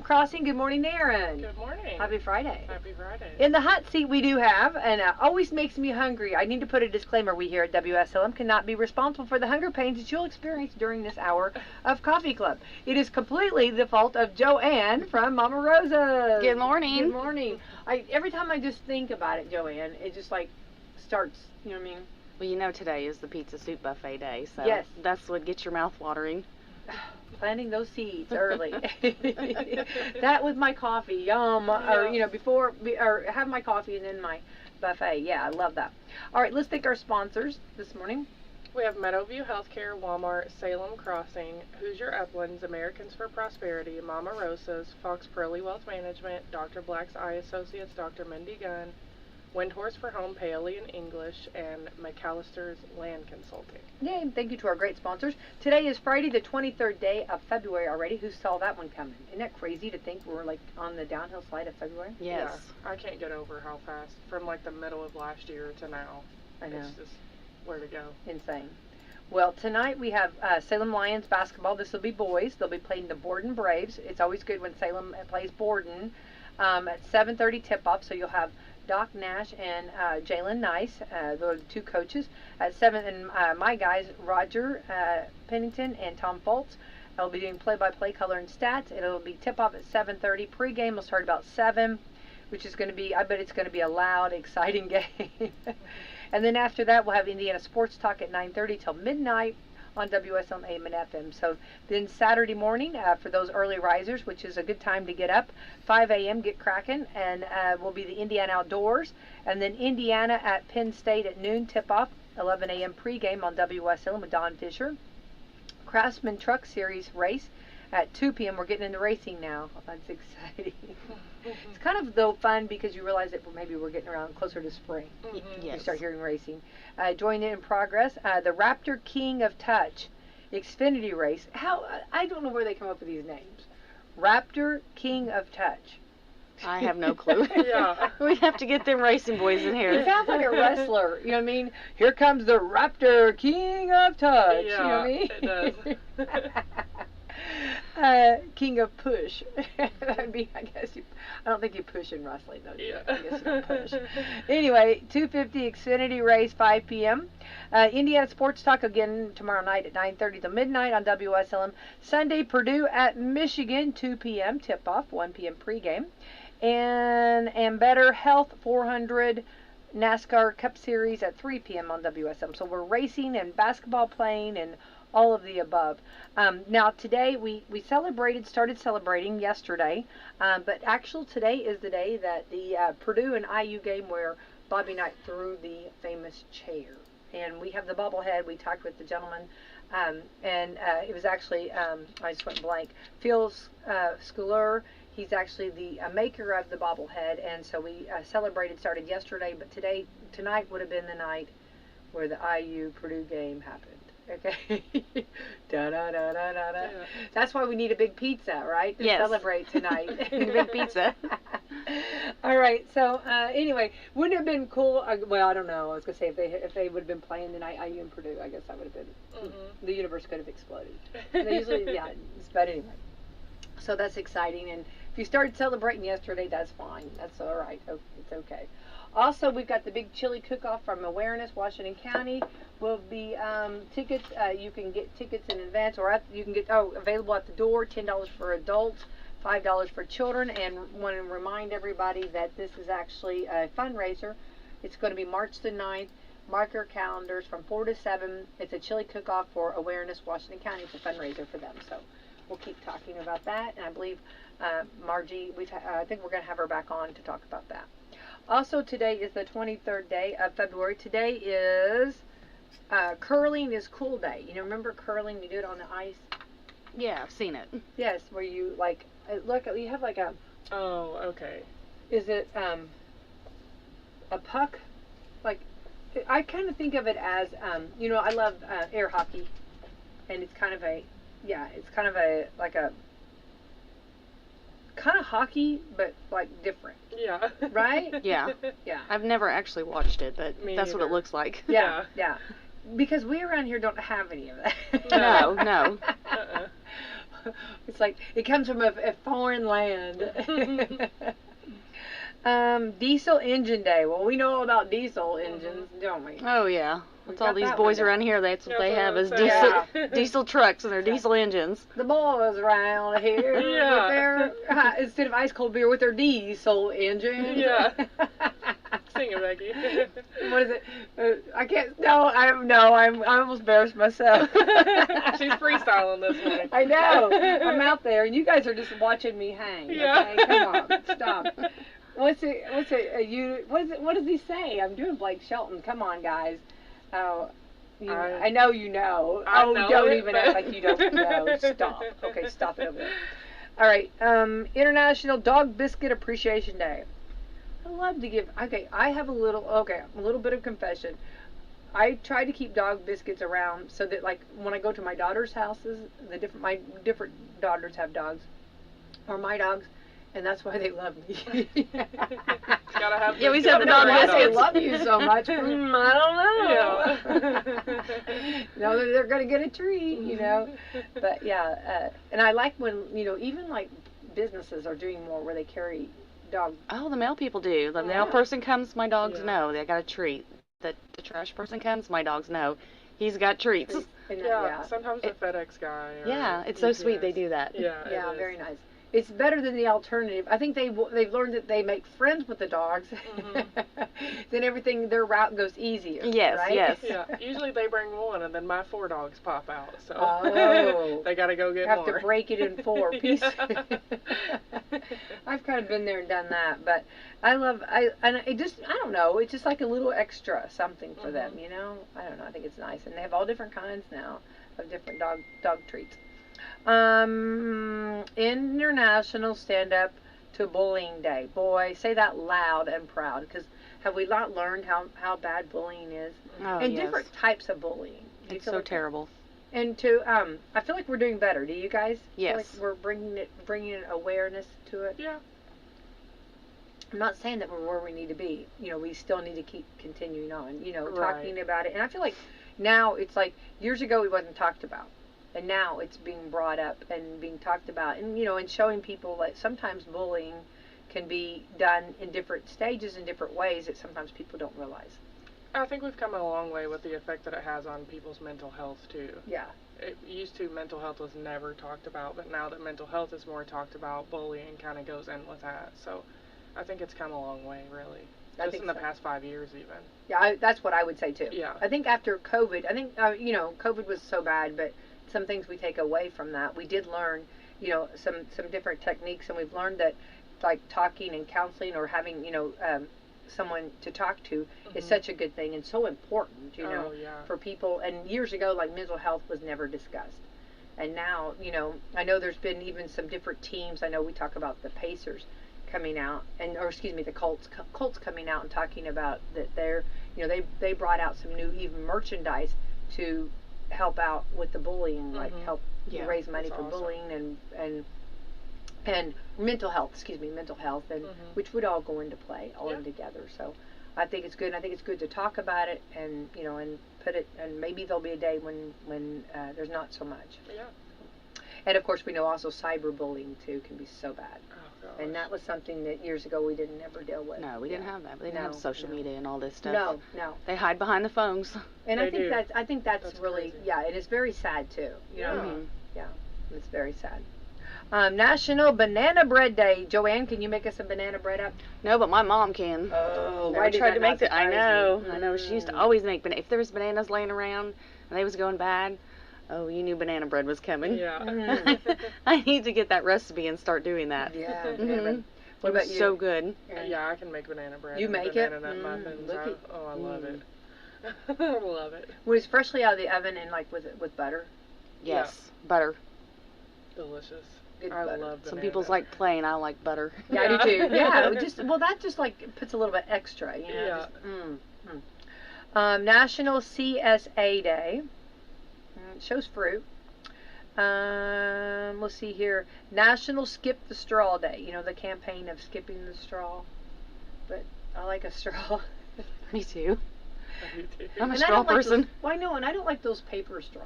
Crossing. Good morning, Erin. Good morning. Happy Friday. Happy Friday. In the hot seat we do have, and always makes me hungry. I need to put a disclaimer. We here at Wslm cannot be responsible for the hunger pains that you'll experience during this hour of Coffee Club. It is completely the fault of Joanne from Mama Rosa. Good morning. Good morning. Every time I just think about it, Joanne, it just like starts, you know what I mean? Well, you know today is the pizza soup buffet day, so Yes. that's what gets your mouth watering. Planting those seeds early. That with my coffee, yum. Yeah. Or before, or have my coffee and then my buffet. Yeah, I love that. All right, let's thank our sponsors this morning. We have Meadowview Healthcare, Walmart, Salem Crossing, Hoosier Uplands, Americans for Prosperity, Mama Rosa's, Fox Pearly Wealth Management, Dr. Black's Eye Associates, Dr. Mindy Gunn, Windhorse for Home, Paoli and English, and McAllister's Land Consulting. Yay, and thank you to our great sponsors. Today is Friday, the 23rd day of February already. Who saw that one coming? Isn't that crazy to think we're like on the downhill slide of February? Yes. Yeah, I can't get over how fast, from like the middle of last year to now. I know. It's just where to go. Insane. Well, tonight we have Salem Lions basketball. This will be boys. They'll be playing the Borden Braves. It's always good when Salem plays Borden. At 7:30 tip-off, so you'll have Doc Nash and Jalen Nice, those are the two coaches. At 7, and my guys, Roger Pennington and Tom Foltz, will be doing play-by-play color and stats. It'll be tip-off at 7:30. Pre-game will start about 7, which is going to be, I bet it's going to be a loud, exciting game. And then after that, we'll have Indiana Sports Talk at 9:30 till midnight on WSLM AM and FM. So then Saturday morning, for those early risers, which is a good time to get up, 5 a.m. get cracking, and will be the Indiana Outdoors. And then Indiana at Penn State at noon, tip-off, 11 a.m. pregame on WSLM with Don Fisher. Craftsman Truck Series race at 2 p.m. We're getting into racing now. That's exciting. It's kind of, though, fun because you realize that maybe we're getting around closer to spring. Yes. You start hearing racing. Join in progress. The Raptor King of Touch Xfinity race. I don't know where they come up with these names. Raptor King of Touch. I have no clue. Yeah. We'd have to get them racing boys in It here. sounds like a wrestler. You know what I mean? Here comes the Raptor King of Touch. Yeah, you know what I mean? it does. King of Push. That'd be, I guess, I don't think you push in wrestling, though. Yeah. I guess you don't push. Anyway, 250 Xfinity race, 5 p.m. Indiana Sports Talk again tomorrow night at 9:30 to midnight on WSLM. Sunday, Purdue at Michigan, 2 p.m. tip-off, 1 p.m. pregame. And Better Health 400 NASCAR Cup Series at 3 p.m. on WSM. So we're racing and basketball playing and all of the above. Now today we started celebrating yesterday, but actually today is the day that the Purdue and IU game where Bobby Knight threw the famous chair. And we have the bobblehead. We talked with the gentleman, and it was actually, I just went blank, Phil Schuyler. He's actually the maker of the bobblehead, and so we started yesterday, but tonight would have been the night where the IU Purdue game happened. Okay. Da da da da da da. Yeah. That's why we need a big pizza, right? To Yes. celebrate tonight. Big pizza. All right. So anyway, wouldn't it have been cool? Well, I don't know. I was gonna say if they would have been playing tonight, IU and Purdue, I guess that would have been the universe could have exploded. And they usually, yeah. But anyway, so that's exciting. And if you started celebrating yesterday, that's fine. That's all right. It's okay. Also, we've got the big chili cook-off from Awareness, Washington County. Will be tickets. You can get tickets in advance, or you can get available at the door. $10 for adults, $5 for children. And want to remind everybody that this is actually a fundraiser. It's going to be March the 9th. Mark your calendars from 4 to 7. It's a chili cook-off for Awareness, Washington County. It's a fundraiser for them. So we'll keep talking about that. And I believe Margie, I think we're going to have her back on to talk about that. Also, today is the 23rd day of February. Today is curling is cool day. You know, remember curling? You do it on the ice. Yeah, I've seen it. Yes, where you like look. You have like a. Oh, okay. Is it a puck? Like I kind of think of it as I love air hockey, and it's kind of like a kind of hockey, but like different. Yeah. Right? Yeah. Yeah. I've never actually watched it, but Me that's what neither. it looks like. Yeah. Because we around here don't have any of that. No. Uh-uh. It's like it comes from a foreign land. Diesel engine day. Well, we know all about diesel engines, don't we? Oh yeah. That's all got these that boys one down. around here. That's what they have is Yeah. diesel trucks and their diesel engines. The boys around here with Yeah. their instead of ice cold beer with their diesel engine. Yeah. Sing it, Becky. What is it? I can't. No, I almost embarrassed myself. She's freestyling this one. I know. I'm out there, and you guys are just watching me hang. Yeah. Okay, come on, stop. What does he say? I'm doing Blake Shelton. Come on, guys. Oh, I know you know. I Oh, know don't it, even but- act like you don't know. Stop. Okay, stop it over there. All right. International Dog Biscuit Appreciation Day. I love to give. Okay, I have a little bit of confession. I try to keep dog biscuits around so that, like, when I go to my daughter's houses, my different daughters have dogs, or my dogs, and that's why they love me. Gotta have Yeah, we gotta said the have dog Why right they biscuits. love you so much. I don't know. Yeah. No, they're gonna get a treat, you know. But yeah, and I like when even like businesses are doing more where they carry dog. Oh, the mail people do. The mail Yeah. person comes, my dogs Yeah. know. They got a treat. The trash person comes, my dogs know. He's got treats. And Yeah, sometimes the FedEx guy. Or Yeah, it's so sweet they UPS. do that. Yeah, it yeah, is. very nice. It's better than the alternative. I think they've learned that they make friends with the dogs. Then everything their route goes easier. Yes, right? yes. Yeah, usually they bring one, and then my 4 dogs pop out. So Oh. they gotta go get Have more. to break it in 4 pieces. Yeah. I've kind of been there and done that, but I don't know, it's just like a little extra something for them, Mhm. you know? I don't know, I think it's nice. And they have all different kinds now of different dog treats. International Stand Up to Bullying Day. Boy, say that loud and proud, because have we not learned how bad bullying is? Oh, And yes. different types of bullying. Do you It's feel so like that? terrible. And I feel like we're doing better. Do you guys? Yes. Feel like we're bringing awareness to it. Yeah. I'm not saying that we're where we need to be. You know, we still need to keep continuing on. You know, Right. talking about it. And I feel like now it's like years ago it wasn't talked about, and now it's being brought up and being talked about, and and showing people that sometimes bullying can be done in different stages in different ways that sometimes people don't realize. I think we've come a long way with the effect that it has on people's mental health too. Yeah. It used to, mental health was never talked about, but now that mental health is more talked about, bullying kind of goes in with that. So I think it's come a long way, really. I Just think in the so. past 5 years, even. Yeah, that's what I would say too. Yeah. I think after COVID, COVID was so bad, but some things we take away from that. We did learn, some different techniques, and we've learned that, like talking and counseling or having, someone to talk to is Mhm. such a good thing and so important, Oh, yeah. for people. And years ago, like mental health was never discussed. And now, I know there's been even some different teams. I know we talk about the Pacers coming out, the Colts coming out and talking about that they brought out some new even merchandise to help out with the bullying, like Mhm. help Yeah, raise money that's for awesome. bullying and mental health, and Mhm. which would all go into play all Yeah. in together. So I think it's good. I think it's good to talk about it and and put it, and maybe there'll be a day when there's not so much. Yeah. And of course we know also cyberbullying too can be so bad. Oh, gosh. And that was something that years ago we didn't ever deal with. No, we didn't have that. They didn't have No, social no. media and all this stuff. No. They hide behind the phones. And They do. I think that's That's really, crazy. yeah, and it's very sad too. You know what I Yeah. mean? Yeah, it's very sad. National Banana Bread Day. Joanne, can you make us some banana bread up? No, but my mom can. Oh, Never tried to make it. I know. I know. Mm. She used to always make if there was bananas laying around and they was going bad. Oh, you knew banana bread was coming. Yeah. Mm. I need to get that recipe and start doing that. Yeah. Mhm. banana bread. What It was about you? so good. Erin? Yeah, I can make banana bread. You and make it? banana nut muffins. look at- I love mm. it. I love it. When it's freshly out of the oven and like with butter. Yes, butter. Delicious. Good I butter. love banana. Some people's like plain. I like butter. Yeah, I do too. Yeah, that just like puts a little bit extra, Yeah. National CSA Day. It shows fruit. Let's see here. National Skip the Straw Day. You know, the campaign of skipping the straw. But I like a straw. Me too. I do too. I'm a And I straw don't like person. and I don't like those paper straws.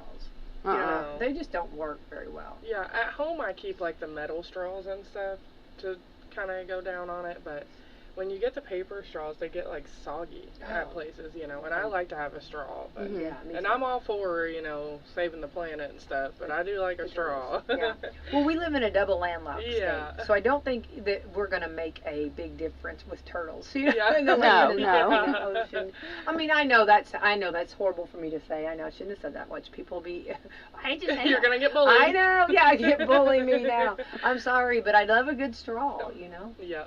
know. They just don't work very well. Yeah, at home I keep like the metal straws and stuff to kind of go down on it, but when you get the paper straws, they get like soggy at places, you know, and I like to have a straw. But, Yeah, and I'm all for, you know, saving the planet and stuff, but I do like a straw. Yeah. Well, we live in a double landlocked Yeah. state, so I don't think that we're going to make a big difference with turtles. You know, Yeah. in the No, in the no. ocean. I mean, I know that's horrible for me to say. I know I shouldn't have said that much. People be, I just say You're that. gonna get bullied. I know. Yeah, get bullying me now. I'm sorry, but I love a good straw. You know. Yeah.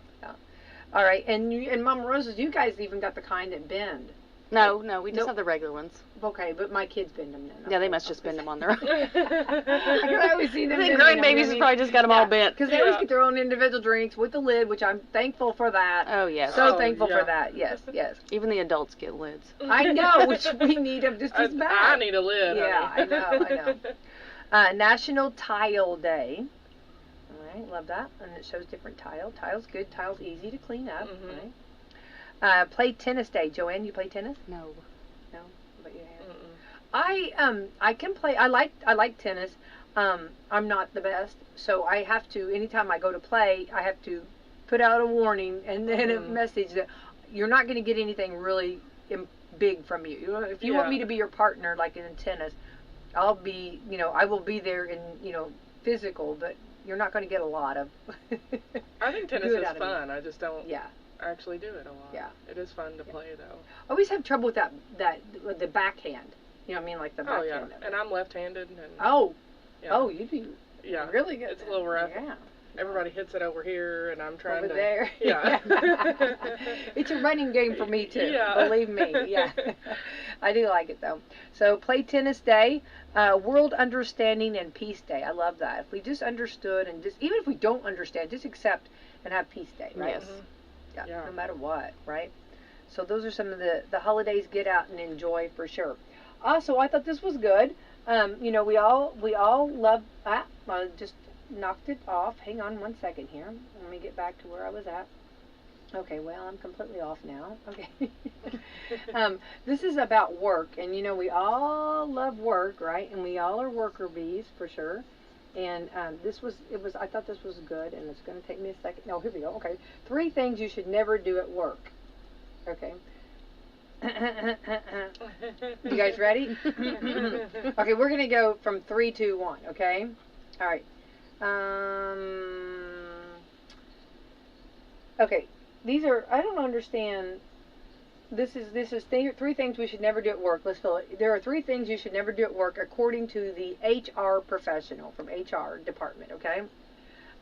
All right, and Mama Rosa's, you guys even got the kind that bend. No, we just Nope. have the regular ones. Okay, but my kids bend them then. Yeah, they must just bend them on their own. I always see them. The grandbabies have probably just got them all bent. Because they always get their own individual drinks with the lid, which I'm thankful for that. Oh, yes. So Oh, thankful yeah. for that. Yes, yes. Even the adults get lids. I know, which we need them just as bad. I need a lid. Yeah, honey. I know. National Tile Day. All right, love that. And it shows different tile. Tile's good. Tile's easy to clean up. Mhm. Right? Play tennis day. Joanne, you play tennis? No. No, but you have. I can play. I like tennis. I'm not the best, so I have to. Anytime I go to play, I have to put out a warning and then a message that you're not going to get anything really big from you. You know, if you want me to be your partner, like in tennis, I'll be. You know, I will be there in physical, but you're not going to get a lot of. I think tennis good is out of me. fun. I just don't Yeah. actually do it a lot. Yeah. It is fun to play though. I always have trouble with with the backhand. You know what I mean, like the Oh backhand. yeah, of it. and I'm left-handed. And, Oh. yeah. Oh, you do. Yeah. Really good. It's a little rough. Yeah. Everybody hits it over here, and I'm trying Over to. there. Yeah. It's a running game for me too. Yeah. Believe me. Yeah. I do like it though. So play tennis day, World Understanding and Peace Day. I love that. If we just understood and just even if we don't understand, just accept and have Peace Day, right? Yes. Yeah. Yeah. No matter what, right? So those are some of the holidays. Get out and enjoy for sure. Also, I thought this was good. We all love. I just knocked it off. Hang on one second here. Let me get back to where I was at. Okay, well, I'm completely off now. Okay. This is about work, and we all love work, right? And we all are worker bees for sure. And I thought this was good, and it's going to take me a second. No, here we go. Okay. 3 things you should never do at work. Okay. You guys ready? Okay, we're going to go from 3, 2, 1, okay? All right. Okay, these are, I don't understand, this is 3 things we should never do at work. Let's fill it. There are 3 things you should never do at work according to the HR professional from HR department, okay?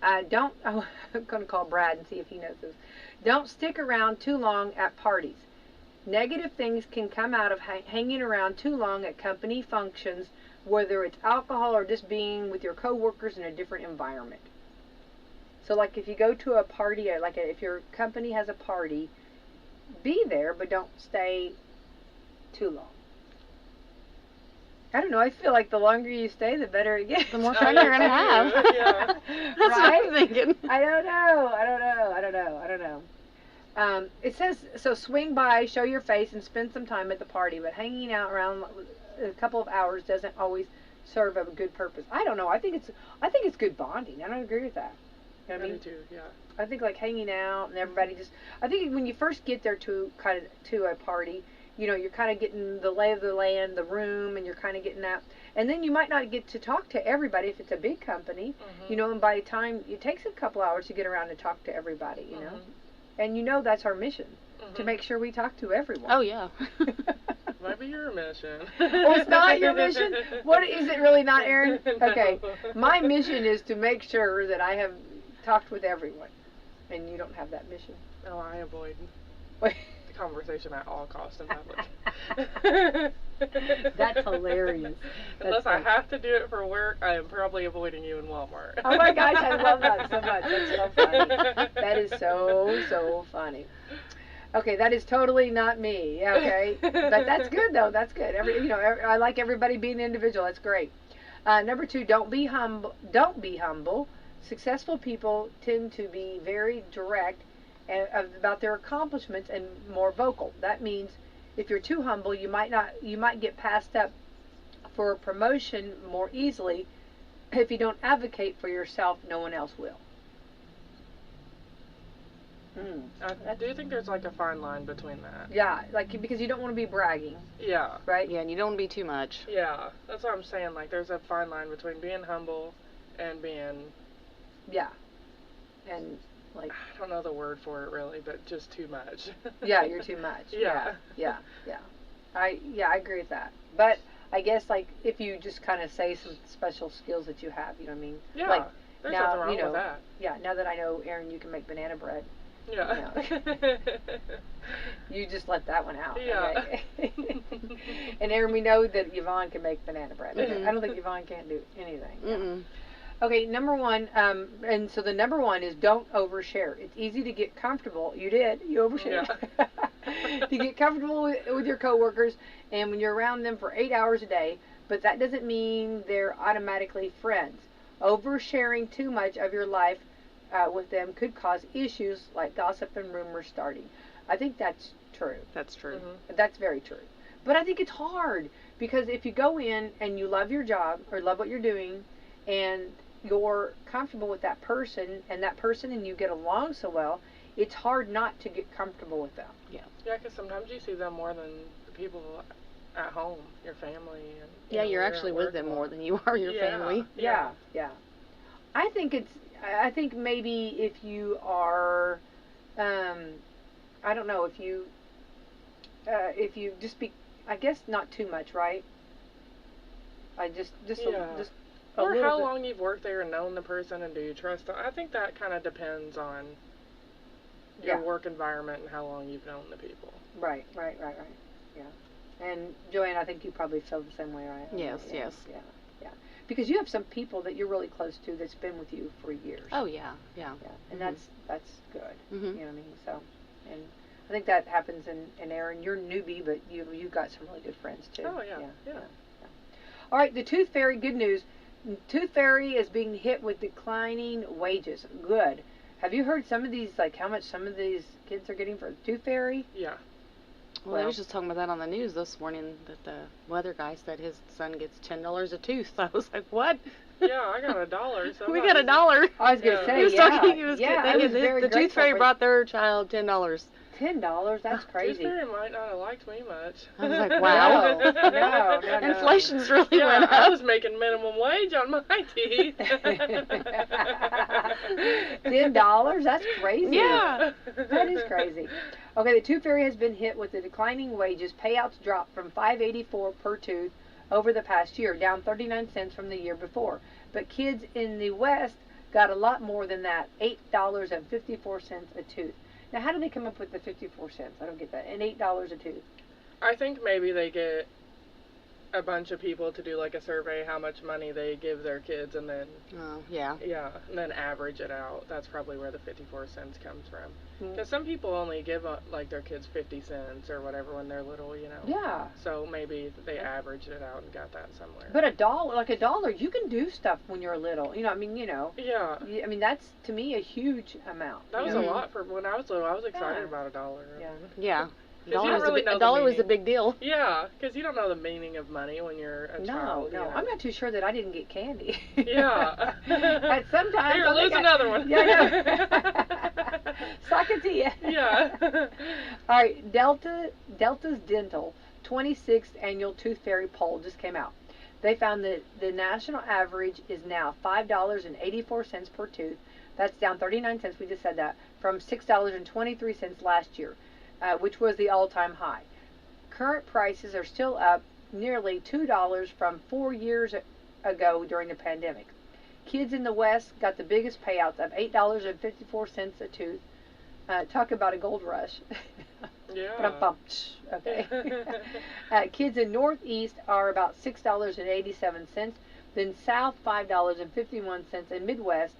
I'm going to call Brad and see if he knows this. Don't stick around too long at parties. Negative things can come out of hanging around too long at company functions, whether it's alcohol or just being with your coworkers in a different environment. So like if you go to a party, if your company has a party, be there, but don't stay too long. I don't know, I feel like the longer you stay, the better it gets. The more fun you're going to have. Yeah. That's what I'm thinking. I don't know. It says, so swing by, show your face, and spend some time at the party, but hanging out around a couple of hours doesn't always serve a good purpose. I don't know. I think it's good bonding. I don't agree with that. You know what I mean? Me too, yeah. I think like hanging out and everybody I think when you first get there to a party, you're kind of getting the lay of the land, the room, and you're kind of getting that. And then you might not get to talk to everybody if it's a big company, and by the time it takes a couple hours to get around and talk to everybody, And that's our mission, to make sure we talk to everyone. Oh, yeah. Might be your mission. Oh, it's not your mission? What is it really not, Erin? Okay. My mission is to make sure that I have talked with everyone. And you don't have that mission. No, I avoid Wait. the conversation at all costs in public. That's hilarious. Unless I have to do it for work, I am probably avoiding you in Walmart. Oh my gosh, I love that so much. That's so funny. That is so funny. Okay, that is totally not me. Okay, but that's good though. That's good. I like everybody being an individual. That's great. Number 2, don't be humble. Don't be humble. Successful people tend to be very direct about their accomplishments and more vocal. That means if you're too humble, you might get passed up for a promotion more easily. If you don't advocate for yourself, no one else will. I do think there's like a fine line between that. Yeah, like, because you don't want to be bragging, Yeah. right? Yeah, and you don't want to be too much. Yeah. That's what I'm saying. Like, there's a fine line between being humble and being, Yeah. And, like, I don't know the word for it really, but just too much. yeah, you're too much. Yeah. Yeah. I agree with that. But I guess, like, if you just kind of say some special skills that you have, you know what I mean? Yeah. Like, there's now, nothing wrong you know, with that. Yeah, now that I know, Erin, you can make banana bread, Yeah. you just let that one out. Yeah. Okay? And Erin, we know that Yvonne can make banana bread. Mhm. I don't think Yvonne can't do anything. Mm-mm. Okay, number one, and so the number one is don't overshare. It's easy to get comfortable. You did. You overshared. Yeah. To get comfortable with your coworkers and when you're around them for 8 hours a day, but that doesn't mean they're automatically friends. Oversharing too much of your life with them could cause issues like gossip and rumors starting. I think that's true. That's true. Mhm. That's very true. But I think it's hard because if you go in and you love your job or love what you're doing and you're comfortable with that person and you get along so well, it's hard not to get comfortable with them. Yeah, because sometimes you see them more than the people at home, your family. And, Yeah, you're actually with them more than you are your family. Yeah. I think maybe if you are, I don't know, if you just be, I guess not too much, right? Just a or little how bit. long you've worked there and known the person, and do you trust them? I think that kind of depends on your work environment and how long you've known the people. Right. Yeah. And Joanne, I think you probably feel the same way, right? Yes. Yeah. Because you have some people that you're really close to that's been with you for years. Oh yeah. And Mhm. that's good. Mhm. You know what I mean? So, and I think that happens in Erin. You're newbie, but you've got some really good friends too. Oh yeah. All right, the Tooth Fairy. Good news. Tooth Fairy is being hit with declining wages. Good. Have you heard some of these, like how much some of these kids are getting for the Tooth Fairy? Yeah. Well, I was just talking about that on the news this morning, that the weather guy said his son gets $10 a tooth. I was like, what? Yeah, I got $1. So We got $1. I was gonna Yeah. say, He was yeah. talking. He was I thinking was very the Tooth grateful Fairy for brought their child $10. $10. That's Tooth crazy. Fairy might not have liked me much. I was like, wow. No. Inflation's really Yeah, went I up. was making minimum wage on my teeth. $10? That's crazy. Yeah. That is crazy. Okay, the Tooth Fairy has been hit with the declining wages. Payouts dropped from $5.84 per tooth over the past year, down 39 cents from the year before. But kids in the West got a lot more than that, $8.54 a tooth. Now, how do they come up with the 54 cents? I don't get that. And $8 a tooth. I think maybe they get a bunch of people to do like a survey how much money they give their kids, and then Oh, yeah. and then average it out. That's probably where the 54 cents comes from. Mm. Because some people only give like their kids 50 cents or whatever when they're little, you know. Yeah. So maybe they averaged it out and got that somewhere. But $1, you can do stuff when you're little. You know, I mean, you know. Yeah. I mean, that's, to me, a huge amount. That was you a know? lot for when I was little. I was excited Yeah. about $1. Yeah. Yeah. 'Cause you don't really know a the dollar was a meaning. big deal. Yeah, because you don't know the meaning of money when you're a child. No. You know? I'm not too sure that I didn't get candy. Yeah. But sometimes. Here, I think lose another one. Yeah, I know. Suck it to you. Yeah. All right, Delta's Dental 26th annual Tooth Fairy poll just came out. They found that the national average is now $5.84 per tooth. That's down 39 cents. We just said that from $6.23 last year, which was the all-time high. Current prices are still up nearly $2 from 4 years ago during the pandemic. Kids in the West got the biggest payouts of $8.54 a tooth. Talk about a gold rush. Yeah. Okay. Kids in Northeast are about $6.87. Then South $5.51, and Midwest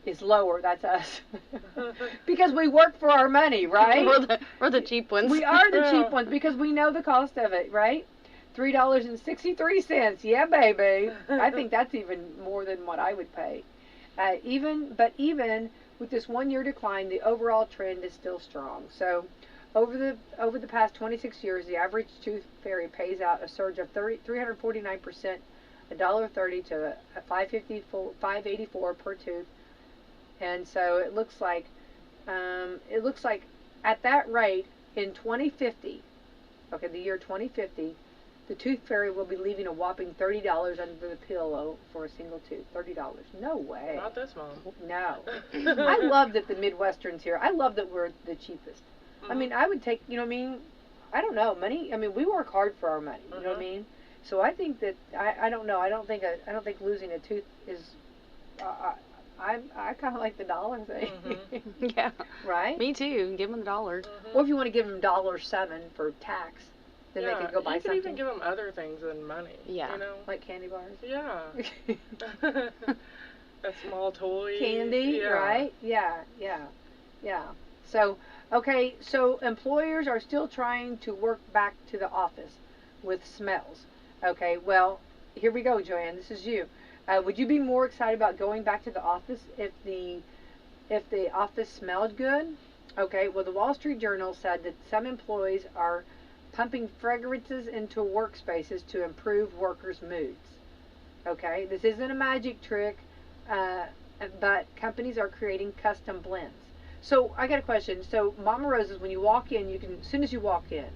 is lower. That's us. Because we work for our money, right? We're the cheap ones. We are the Yeah. cheap ones because we know the cost of it, right? $3.63. Yeah, baby. I think that's even more than what I would pay. Even with this 1 year decline, the overall trend is still strong. So Over the past 26 years, the average tooth fairy pays out a surge of 349%, $1.30 to a 584 per tooth, and so it looks like at that rate in 2050, okay, the year 2050, the tooth fairy will be leaving a whopping $30 under the pillow for a single tooth. $30. No way. Not this Mom. No. I love that the Midwestern's here. I love that we're the cheapest. I mean, I would take, you know what I mean? I don't know, money. I mean, we work hard for our money. You know what I mean? So I think that I don't know. I don't think losing a tooth is. I kind of like the dollar thing. Yeah. Right. Me too. Give them $1. Or if you want to give them $7 for tax, then they could go buy something. You can even give them other things than money. Yeah. You know? Like candy bars. Yeah. A small toy. Candy, right? Yeah. So, okay, so employers are still trying to work back to the office with smells. Okay, well, here we go, Joanne. This is you. Would you be more excited about going back to the office if the office smelled good? Okay, well, the Wall Street Journal said that some employees are pumping fragrances into workspaces to improve workers' moods. Okay, this isn't a magic trick, but companies are creating custom blends. So I got a question. So Mama Rosa's, when you walk in, as soon as you walk in.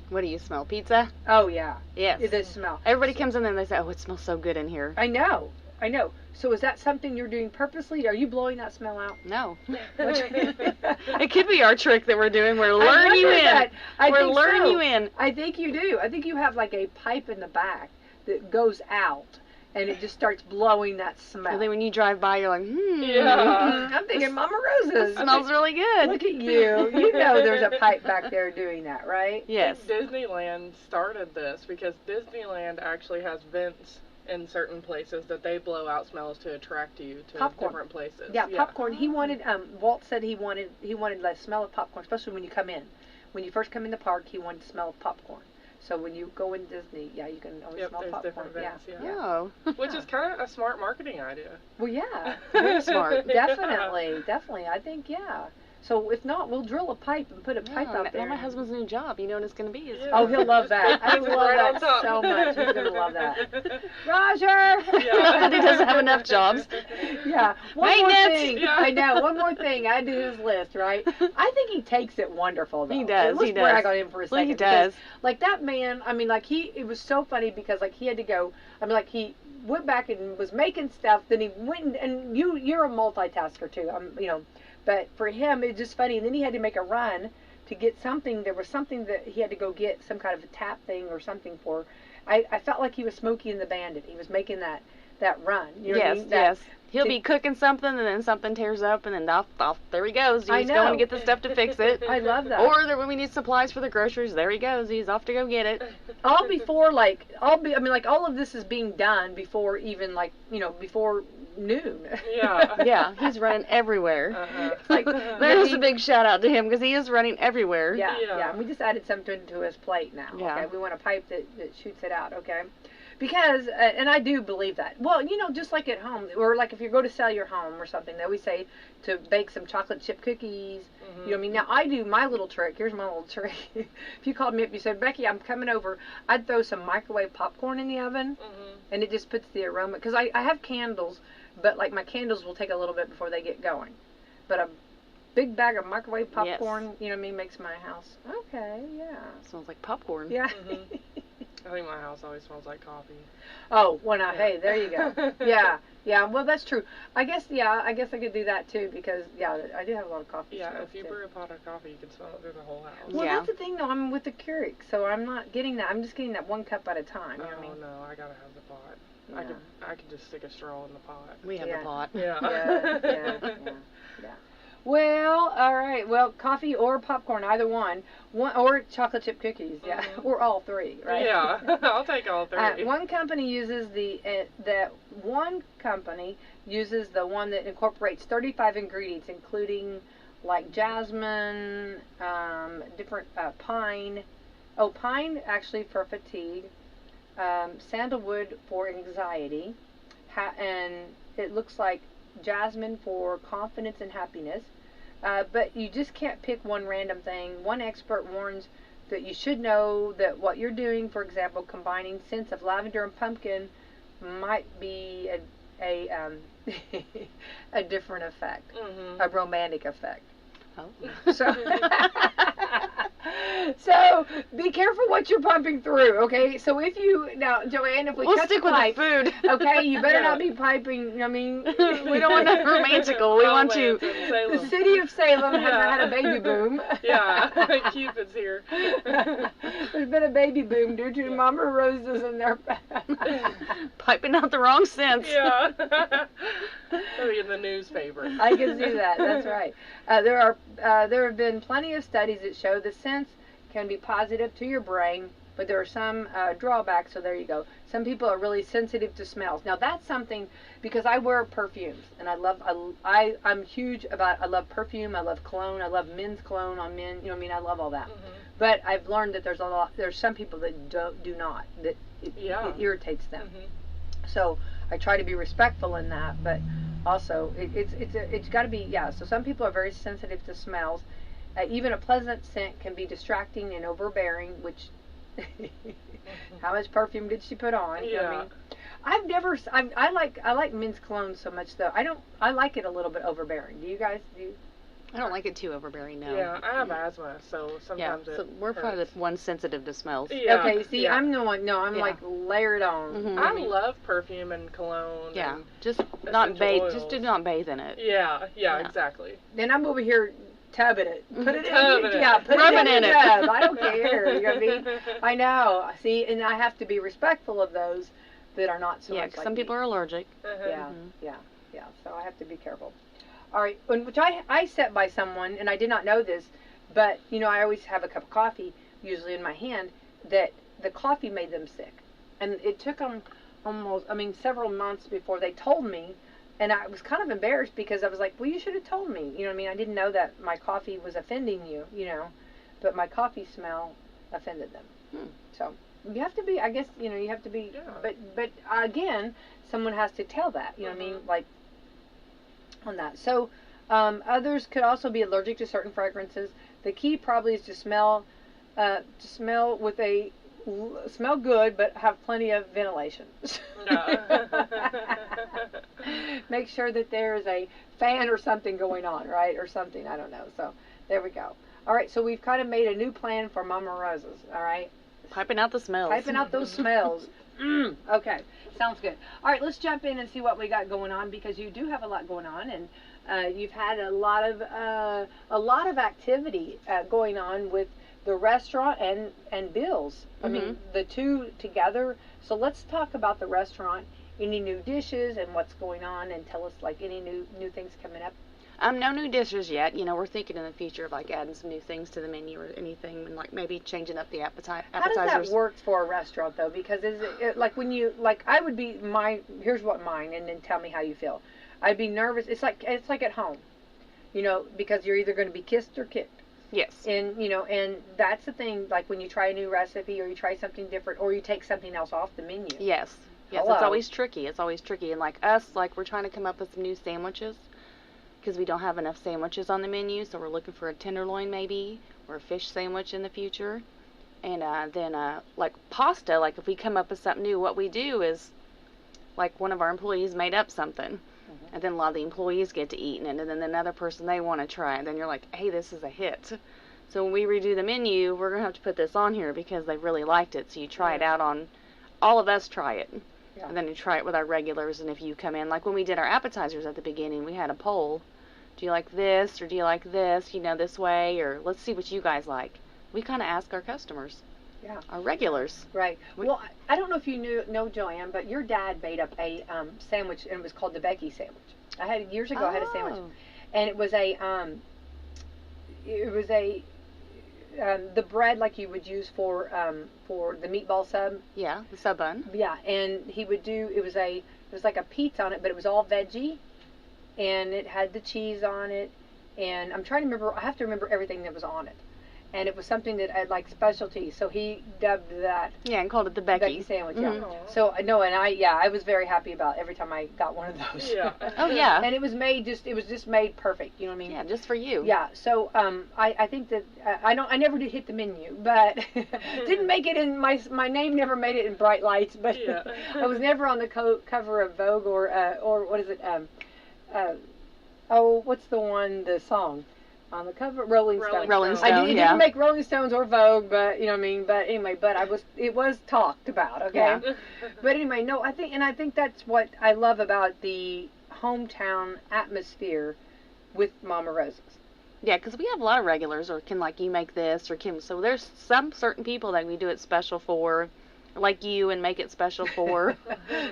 What do you smell? Pizza? Oh yeah. Yes. It does smell. Everybody comes in and they say, "Oh, it smells so good in here." I know. So is that something you're doing purposely? Are you blowing that smell out? No. It could be our trick that we're doing. We're luring you in. We're luring you in. I think you do. I think you have like a pipe in the back that goes out. And it just starts blowing that smell. And then when you drive by, you're like, Yeah. I'm thinking Mama Rosa's. It smells really good. Look at you. You know there's a pipe back there doing that, right? Yes. Disneyland started this because Disneyland actually has vents in certain places that they blow out smells to attract you to different places. Yeah, popcorn. He wanted, Walt said he wanted the smell of popcorn, especially when you come in. When you first come in the park, he wanted the smell of popcorn. So when you go in Disney, yeah, you can always smell popcorn. Different vents, yeah. Oh. Which is kind of a smart marketing idea. Well, yeah. Very smart. Definitely. I think, yeah. So if not, we'll drill a pipe and put a pipe out there. Well, my husband's new job, you know what it's going to be. Yeah. Oh, he'll love that. I love right that so much. He's going to love that. Roger! Yeah. He doesn't have enough jobs. Yeah. One more thing. Yeah. I know. One more thing. I do his list, right? I think he takes it wonderful, though. He does. Let's brag on him for a second. He does. Like, that man, I mean, like, it was so funny because, like, he had to go, I mean, like, he went back and was making stuff, then he went and you're a multitasker, too. You know. But for him, it's just funny. And then he had to make a run to get something. There was something that he had to go get, some kind of a tap thing or something for. I felt like he was Smokey and the Bandit. He was making that run. You know what I mean? Yes. He'll be cooking something, and then something tears up, and then off there he goes. He's going to get the stuff to fix it. I love that. Or when we need supplies for the groceries, there he goes. He's off to go get it. All of this is being done before even, like, you know, before noon. Yeah. Yeah, he's running everywhere. Like, there's a big shout out to him because he is running everywhere. Yeah. We just added something to his plate now. Yeah. Okay, we want a pipe that shoots it out. Okay. Because, and I do believe that. Well, you know, just like at home, or like if you go to sell your home or something, they always say to bake some chocolate chip cookies. You know what I mean? Now, I do my little trick. Here's my little trick. If you called me up, you said, Becky, I'm coming over, I'd throw some microwave popcorn in the oven, and it just puts the aroma. Because I have candles, but, like, my candles will take a little bit before they get going. But a big bag of microwave popcorn, you know what I mean, makes my house, okay, yeah. Smells like popcorn. Yeah. I think my house always smells like coffee. Oh, well, now, hey, there you go. Yeah, well, that's true. I guess I could do that, too, because, I do have a lot of coffee. Yeah, if you brew a pot of coffee, you can smell it through the whole house. Well, that's the thing, though. I'm with the Keurig, so I'm not getting that. I'm just getting that 1 cup at a time. You know what I mean? No, I gotta have the pot. Yeah. I could just stick a straw in the pot. We have the pot. Yeah. Well, all right. Well, coffee or popcorn, either one or chocolate chip cookies, or all three, right? Yeah, I'll take all three. One company uses the one that incorporates 35 ingredients, including like jasmine, different pine. Oh, pine actually for fatigue, sandalwood for anxiety, and it looks like jasmine for confidence and happiness, But you just can't pick one random thing. One expert warns that you should know that what you're doing, for example, combining scents of lavender and pumpkin, might be a a different effect, a romantic effect. Oh. So, so be careful what you're pumping through, okay? So if you, now, Joanne, if we'll cut stick the with pipe, the food. okay, you better not be piping, I mean. We don't want nothing romantical. We want to. The city of Salem has had a baby boom. Yeah, Cupid's here. There's been a baby boom due to Mama Rosa's and their piping out the wrong scents. Yeah. That'll be in the newspaper. I can see that. That's right. There have been plenty of studies that show the scents can be positive to your brain, but there are some drawbacks. So there you go. Some people are really sensitive to smells. Now that's something, because I wear perfumes and I'm huge about, I love perfume. I love cologne. I love men's cologne on men. You know what I mean? I love all that. But I've learned that there's some people that do not, that it irritates them. So I try to be respectful in that, but also it's got to be, so some people are very sensitive to smells. Even a pleasant scent can be distracting and overbearing, which how much perfume did she put on? You know what I mean? I like men's cologne so much though. I like it a little bit overbearing. Do you guys? I don't like it too overbearing, no. Yeah, I have asthma, so sometimes so we're probably the one sensitive to smells. Yeah. Okay, see, I'm the one, like layered on. I love perfume and cologne. Yeah, and just not bathe, just do not bathe in it. Yeah, exactly. Then I'm over here tubbing it. Put it Tubbing in, it. put Rubbing it in in the it. tub. I don't care. You know what I mean? I know. See, and I have to be respectful of those that are not so much 'cause like some people are allergic. Yeah. So I have to be careful. All right, which I set by someone, and I did not know this, but, you know, I always have a cup of coffee, usually in my hand, that the coffee made them sick. And it took them several months before they told me, and I was kind of embarrassed because I was like, well, you should have told me. You know what I mean? I didn't know that my coffee was offending you, you know, but my coffee smell offended them. So you have to be, I guess, you know, you have to be, but again, someone has to tell that, you know what I mean? Like, on that. So others could also be allergic to certain fragrances. The key probably is to smell good, but have plenty of ventilation. Make sure that there is a fan or something going on, right? Or something, I don't know. So there we go. All right, so we've kind of made a new plan for Mama Rosa's, all right? Piping out the smells. Piping out those smells. Okay, sounds good. All right, let's jump in and see what we got going on, because you do have a lot going on, and you've had a lot of activity going on with the restaurant and Bill's. I mean, the two together. So let's talk about the restaurant. Any new dishes and what's going on, and tell us like any new things coming up. No new dishes yet. You know, we're thinking in the future of like adding some new things to the menu or anything, and like maybe changing up the appetizers. How does that work for a restaurant though? Because is it like when you I would be here's what mine, and then tell me how you feel. I'd be nervous. It's like at home, you know, because you're either going to be kissed or kicked. Yes. And you know, and that's the thing. Like when you try a new recipe or you try something different or you take something else off the menu. Yes. Yes. Hello. It's always tricky. It's always tricky. And like us, like we're trying to come up with some new sandwiches, because we don't have enough sandwiches on the menu, so we're looking for a tenderloin maybe, or a fish sandwich in the future. And then like pasta, like if we come up with something new, what we do is, like one of our employees made up something, and then a lot of the employees get to eat it, and then another person, they want to try it, and then you're like, hey, this is a hit. So when we redo the menu, we're going to have to put this on here because they really liked it, so you try it out on, all of us try it. Yeah. And then you try it with our regulars, and if you come in, like when we did our appetizers at the beginning, we had a poll. Do you like this, or do you like this, you know, this way, or let's see what you guys like. We kind of ask our customers, our regulars. Right. Well, I don't know if you know Joanne, but your dad made up a sandwich, and it was called the Becky sandwich. Years ago, I had a sandwich, and it was the bread like you would use for the meatball sub. Yeah, the sub bun. Yeah, and he would do, it was like a pizza on it, but it was all veggie. And it had the cheese on it, and I'm trying to remember, I have to remember everything that was on it. and it was something that I like specialty. So he dubbed that Yeah, and called it the Becky. sandwich. Mhm. Yeah. So no, and I was very happy about every time I got one of those. Yeah. Oh yeah. And it was just made perfect. You know what I mean? Yeah, just for you. Yeah. So I think that I never did hit the menu, but didn't make it in my name never made it in bright lights, but Yeah. I was never on the cover of Vogue or what is it what's the song on the cover? Rolling Stone. Rolling I Stone, yeah. didn't make Rolling Stones or Vogue, but you know what I mean. But anyway, it was talked about. Okay. Yeah. But anyway, no, I think that's what I love about the hometown atmosphere with Mama Rosa's. Yeah, because we have a lot of regulars, or can like you make this, or can so there's some certain people that we do it special for, like you, and make it special for.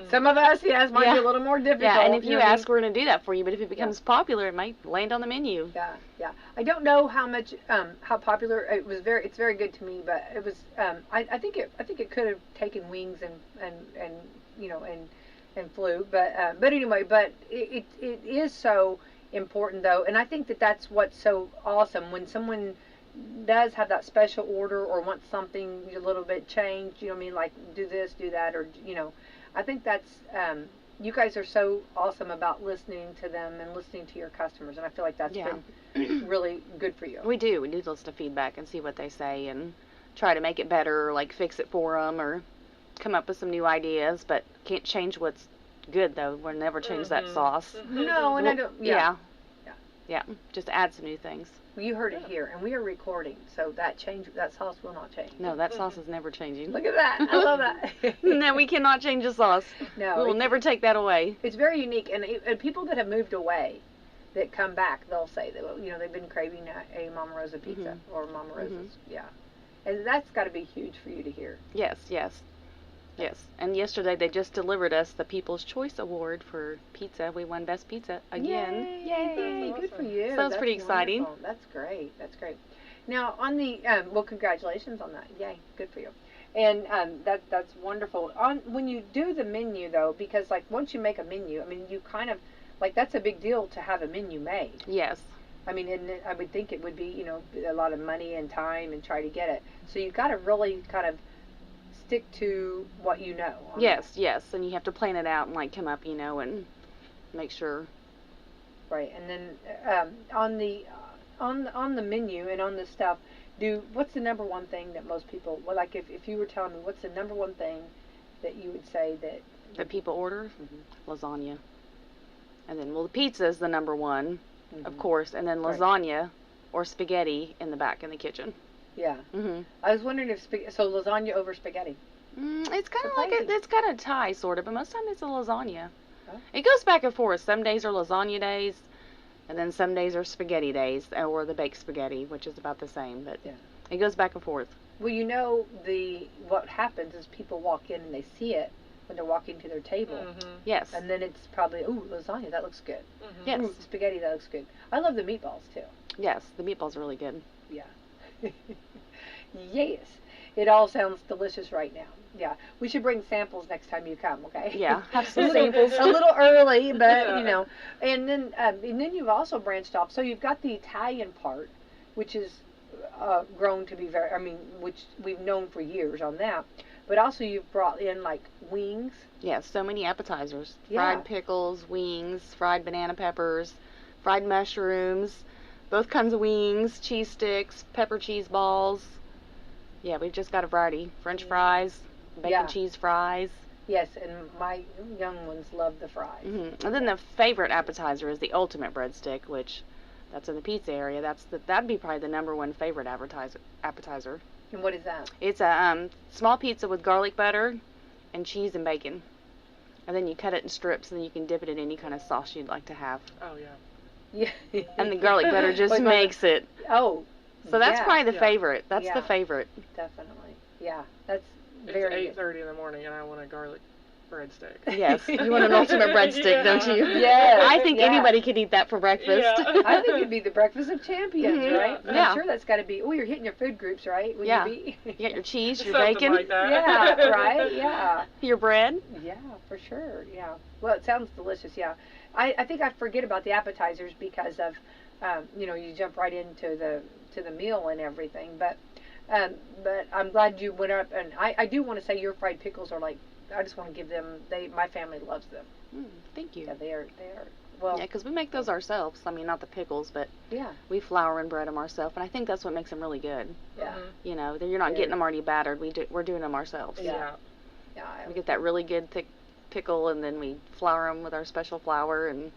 Some of us, yes, might be a little more difficult. Yeah, and if know you what I mean? ask, we're going to do that for you. But if it becomes popular, it might land on the menu. Yeah, yeah. I don't know how much, how popular it was. It's very good to me, but it was. I think it could have taken wings and you know and flew, but anyway, but it is so important though, and I think that's what's so awesome when someone does have that special order or wants something a little bit changed, you know what I mean, like do this, do that, or you know, I think that's you guys are so awesome about listening to them and listening to your customers, and I feel like that's been really good for you. We do listen to feedback and see what they say and try to make it better, or like fix it for them, or come up with some new ideas. But can't change what's good though. We'll never change that sauce. No, and I don't. Yeah, just add some new things. Well, you heard it here, and we are recording, so that sauce will not change. No, that sauce is never changing. Look at that! I love that. No, we cannot change the sauce. No, we will never take that away. It's very unique, and people that have moved away, that come back, they'll say that they've been craving a Mama Rosa pizza or Mama Rosa's, yeah, and that's got to be huge for you to hear. Yes. And yesterday they just delivered us the People's Choice Award for pizza. We won Best Pizza again. Yay! Good for you. So it's pretty exciting. Wonderful. That's great. That's great. Now on the well, congratulations on that. Yay! Good for you. And that's wonderful. When you do the menu though, because like once you make a menu, I mean you kind of like that's a big deal to have a menu made. Yes. I mean, I would think it would be a lot of money and time and try to get it. So you've got to really kind of stick to what you know. Yes, and you have to plan it out and like come up, and make sure. Right, and then on the menu and on the stuff, what's the number one thing that most people? Well, like if you were telling me, what's the number one thing that you would say that people order? Lasagna, and then the pizza is the number one, of course, and then lasagna or spaghetti in the back in the kitchen. Yeah. I was wondering if lasagna over spaghetti. It's kind of like it's kind of tie sort of, but most of the time it's a lasagna. Oh. It goes back and forth. Some days are lasagna days, and then some days are spaghetti days, or the baked spaghetti, which is about the same, but it goes back and forth. Well, what happens is people walk in and they see it when they're walking to their table. Yes. And then it's probably, lasagna, that looks good. Yes. Spaghetti, that looks good. I love the meatballs too. Yes, the meatballs are really good. Yeah. Yes. It all sounds delicious right now. Yeah. We should bring samples next time you come, okay? Yeah, have some samples. A little early, but And then you've also branched off. So you've got the Italian part, which is grown to be which we've known for years on that. But also you've brought in like wings. Yes, so many appetizers. Yeah. Fried pickles, wings, fried banana peppers, fried mushrooms, both kinds of wings, cheese sticks, pepper cheese balls. Yeah, we've just got a variety. French fries, bacon cheese fries. Yes, and my young ones love the fries. And then the favorite appetizer is the ultimate breadstick, which that's in the pizza area. That'd be probably the number one favorite appetizer. And what is that? It's a small pizza with garlic butter and cheese and bacon. And then you cut it in strips, and then you can dip it in any kind of sauce you'd like to have. Oh, yeah. Yeah. And the garlic butter just makes it. Oh. So that's probably the favorite. That's the favorite. Definitely. Yeah. That's it's very 8:30 in the morning, and I want a garlic breadstick. Yes. You want an ultimate breadstick, don't you? Yes. I think anybody could eat that for breakfast. Yeah. I think it'd be the breakfast of champions, right? Yeah. I'm sure that's got to be. Oh, you're hitting your food groups, right? When Yeah. You got your cheese, your Something bacon. like that. Yeah. Right. Yeah. Your bread. Yeah, for sure. Yeah. Well, it sounds delicious. Yeah. I think I forget about the appetizers because of you jump right into the meal and everything. But I'm glad you went up, and I do want to say your fried pickles are like, I just want to give them. My family loves them. Thank you. Yeah, they are. Well, yeah, because we make those ourselves. I mean, not the pickles, but yeah, we flour and bread them ourselves, and I think that's what makes them really good. yeah, You're not getting them already battered. We're doing them ourselves. Yeah. yeah. We get that really good thick pickle, and then we flour them with our special flour and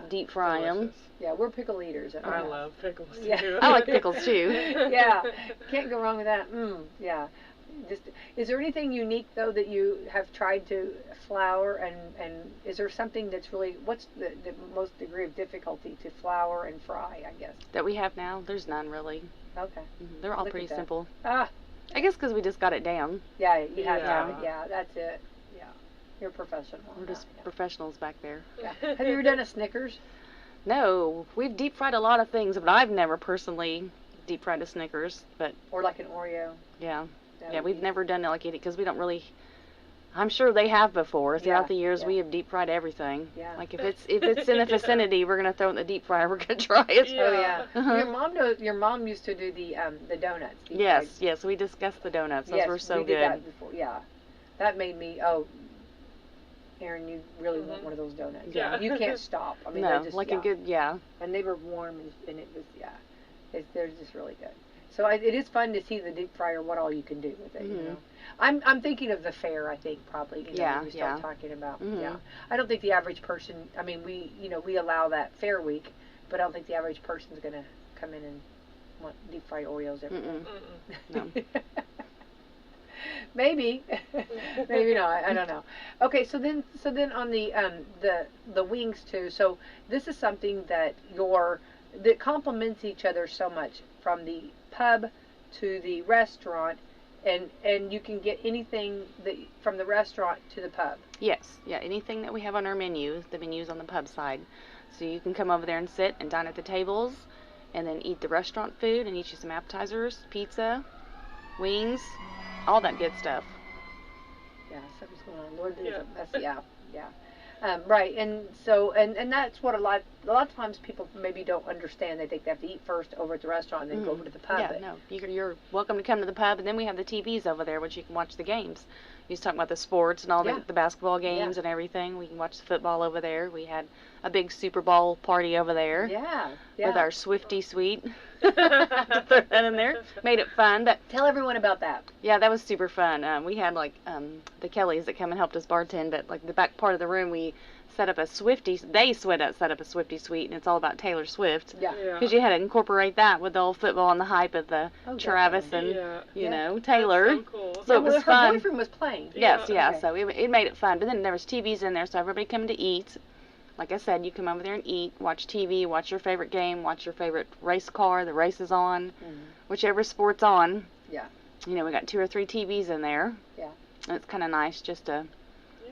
deep fry them. Delicious. Yeah, we're pickle eaters. I love pickles too. Yeah. I like pickles too. Yeah, can't go wrong with that. Yeah. Is there anything unique though that you have tried to flour, and is there something that's really, what's the most degree of difficulty to flour and fry, I guess? That we have now, there's none really. Okay. They're all Look pretty at that. simple. Ah, I guess because we just got it down. yeah, you have to have it. Yeah. Yeah, that's it. Yeah, you're a professional. We're on just that, professionals back there. yeah. Have you ever done a Snickers? No, we've deep fried a lot of things, but I've never personally deep fried a Snickers. But Or like an Oreo? yeah, That yeah, would we've be- never done it like it because we don't really. I'm sure they have before. Throughout Yeah, the years, yeah. we have deep fried everything. Yeah. Like if it's in the vicinity, we're gonna throw it in the deep fryer. We're gonna try it. Yeah. Oh yeah. Uh-huh. Your mom used to do the donuts. deep Yes, fried. yes, we discussed the donuts. Those Yes, were so we did good. that before. Yeah, that made me. Erin, you really want one of those donuts. Yeah. You can't stop. I mean, No, they're just, like yeah. a good, yeah. And they were warm, and it was, they're just really good. So it is fun to see the deep fryer, what all you can do with it. You Mhm. know, I'm thinking of the fair. I think probably. Yeah, when we start yeah. talking about. Mhm. Yeah, I don't think the average person. I mean, we allow that fair week, but I don't think the average person's gonna come in and want deep fried Oreos every day. No. Maybe, maybe not. I don't know. Okay, so then on the wings too. So this is something that complements each other so much, from the pub to the restaurant, and you can get anything from the restaurant to the pub. Yes, yeah, anything that we have on our menu, the menu's on the pub side. So you can come over there and sit and dine at the tables, and then eat the restaurant food and eat you some appetizers, pizza, wings, all that good stuff. Yeah, something's going on. Lord, Yeah. that's yeah. Right, and so and that's what a lot of times people maybe don't understand. They think they have to eat first over at the restaurant and then go over to the pub. Yeah, but- no, you're welcome to come to the pub, and then we have the TVs over there, which you can watch the games. You was talking about the sports and all Yeah. the basketball games Yeah. and everything. We can watch the football over there. We had a big Super Bowl party over there Yeah, with our Swifty suite. Throw that in there. Made it fun, but Tell everyone about that. yeah, that was super fun. We had the Kellys that come and helped us bartend, but like the back part of the room, we set up a Swifty. They set up a Swifty suite, and it's all about Taylor Swift. Yeah. Because you had to incorporate that with the old football and the hype of the Oh, Travis definitely. and Yeah. Taylor. That's so cool. So it was her fun. boyfriend was playing. Yes, Yeah. yeah. So it made it fun. But then there was TVs in there, so everybody come to eat. Like I said, you come over there and eat, watch TV, watch your favorite game, watch your favorite race car. The race is on, whichever sport's on. Yeah. We got 2 or 3 TVs in there. Yeah. And it's kind of nice just to. Yeah.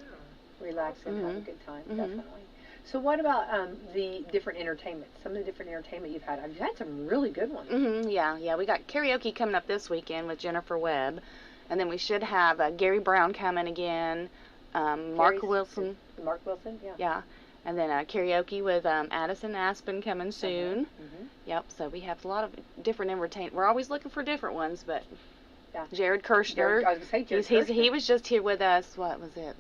Relax and have a Mhm. good time. Mhm. Definitely. So what about the different entertainment? Some of the different entertainment you've had. You've had some really good ones. Yeah. We got karaoke coming up this weekend with Jennifer Webb, and then we should have Gary Brown coming again. Mark Gary's- Wilson. Mark Wilson. Yeah. Yeah. And then karaoke with Addison Aspen coming soon. Mm-hmm. Yep, so we have a lot of different entertainment. We're always looking for different ones, but Yeah. Jared Kirshner, I was gonna say Jared he Kirshner. was just here with us, what was it,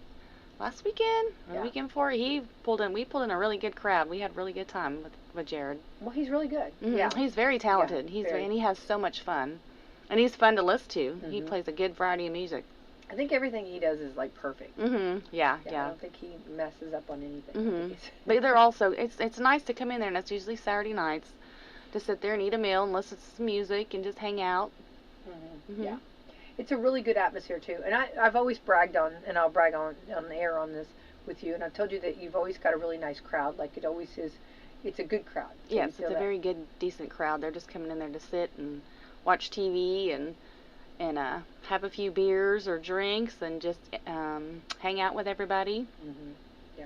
last weekend? Or Yeah. the weekend before? We pulled in a really good crowd. We had a really good time with Jared. Well, he's really good. Mhm. Yeah. He's very talented. very. And he has so much fun. And he's fun to listen to. He Mhm. plays a good variety of music. I think everything he does is like perfect. Yeah. Yeah. I don't think he messes up on anything. I think he's- But they're also, it's nice to come in there, and it's usually Saturday nights, to sit there and eat a meal and listen to some music and just hang out. Mhm. Yeah. It's a really good atmosphere too. And I've always bragged on, and I'll brag on the air on this with you, and I've told you that you've always got a really nice crowd. Like it always is. It's a good crowd. So you Yes, feel it's a that. very good, decent crowd. They're just coming in there to sit and watch TV and have a few beers or drinks and just hang out with everybody. Yeah.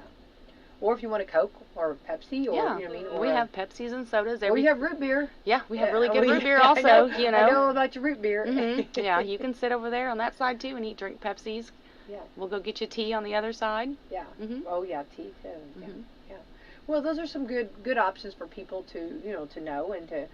Or if you want a Coke or a Pepsi, or Yeah, you know what I mean. Or we have Pepsis and sodas. Or you have root beer. Yeah, we have Yeah, really good we- root beer I also. know, I know about your root beer. Yeah, you can sit over there on that side too and drink Pepsis. Yeah. We'll go get you tea on the other side. Yeah. Mhm. Oh yeah, tea too. Yeah. Mhm. Yeah. Well, those are some good options for people to know and to.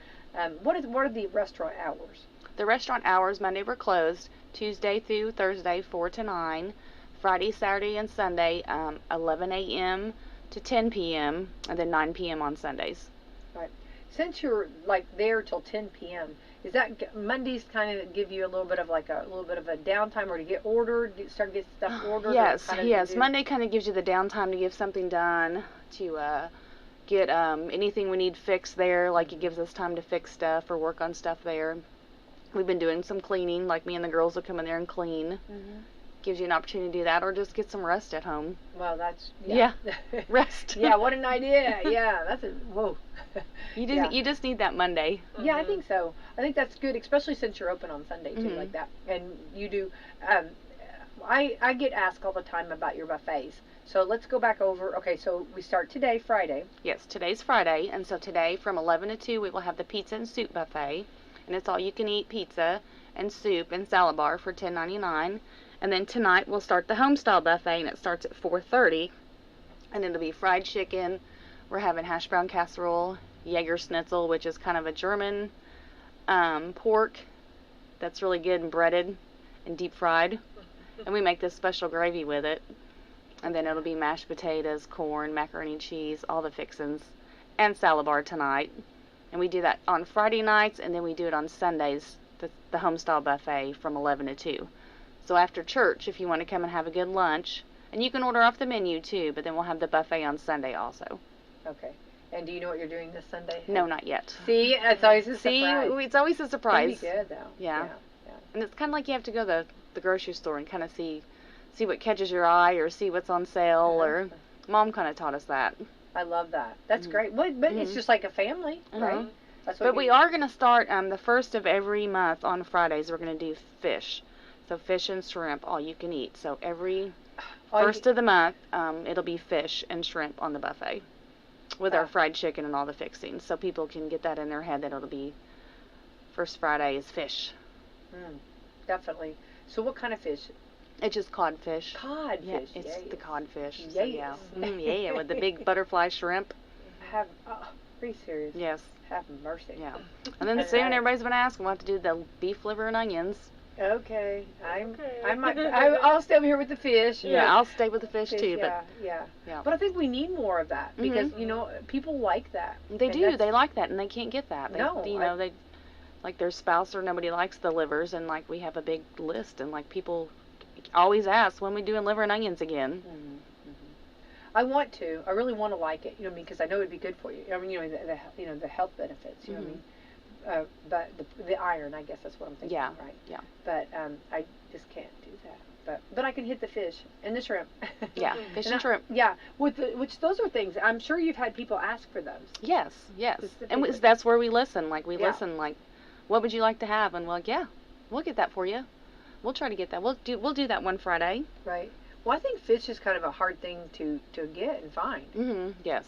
What are the restaurant hours? The restaurant hours, Monday we're closed, Tuesday through Thursday 4 to 9, Friday, Saturday, and Sunday 11 a.m. to 10 p.m. and then 9 p.m. on Sundays. Right. Since you're like there till 10 p.m., is that Mondays kind of give you a little bit of a downtime, or to get ordered, start getting stuff ordered? Yes. Monday kind of gives you the downtime to get something done, to get anything we need fixed there. Like it gives us time to fix stuff or work on stuff there. We've been doing some cleaning, like me and the girls will come in there and clean. Mm-hmm. Gives you an opportunity to do that, or just get some rest at home. Well, that's rest. Yeah, what an idea. Yeah, that's whoa. You just need that Monday. Yeah, I think so. I think that's good, especially since you're open on Sunday too, like that. And you do. I get asked all the time about your buffets. So let's go back over. Okay, so we start today, Friday. Yes, today's Friday, and so today from 11 to 2 we will have the pizza and soup buffet, and it's all you can eat pizza and soup and salad bar for $10.99. And then tonight we'll start the homestyle buffet, and it starts at 4:30, and it'll be fried chicken. We're having hash brown casserole, Jaeger schnitzel, which is kind of a German pork that's really good and breaded and deep fried, and we make this special gravy with it. And then it'll be mashed potatoes, corn, macaroni and cheese, all the fixins, and salad bar tonight. And we do that on Friday nights, and then we do it on Sundays, the homestyle buffet from 11 to 2. So after church, if you want to come and have a good lunch, and you can order off the menu too, but then we'll have the buffet on Sunday also. Okay. And do you know what you're doing this Sunday? No, not yet. See, it's always a surprise. It's always a surprise. It's gonna be good though. Yeah. And it's kind of like you have to go to the grocery store and kind of see what catches your eye, or see what's on sale, or Mom kind of taught us that. I love that. That's great. But it's just like a family, right? That's what we are going to start the first of every month on Fridays. We're going to do fish. So fish and shrimp, all you can eat. So every first of the month, it'll be fish and shrimp on the buffet with our fried chicken and all the fixings. So people can get that in their head that it'll be first Friday is fish. Definitely. So what kind of fish? It's just codfish. Codfish. Yeah, it's the codfish. Yes. So yeah, with the big butterfly shrimp. Are you serious? Yes. Have mercy. Yeah. And then soon everybody's gonna ask, we'll have to do the beef liver and onions. Okay. I'll stay over here with the fish. Yeah, I'll stay with the fish too. Yeah. But I think we need more of that because people like that. They do. They like that, and they can't get that. They like their spouse or nobody likes the livers, and like we have a big list, and like people always ask when we doing liver and onions again. I want to. I really want to like it. Because I know it'd be good for you. I mean, the health benefits. You know what I mean. But the iron, I guess that's what I'm thinking. Yeah. Right. Yeah. But I just can't do that. But I can hit the fish and the shrimp. Yeah, fish and shrimp. Yeah, which those are things I'm sure you've had people ask for those. Yes. And that's where we listen. Like we listen. Like, what would you like to have? And we'll get that for you. We'll try to get that. We'll do that one Friday. Right. Well, I think fish is kind of a hard thing to get and find. Yes.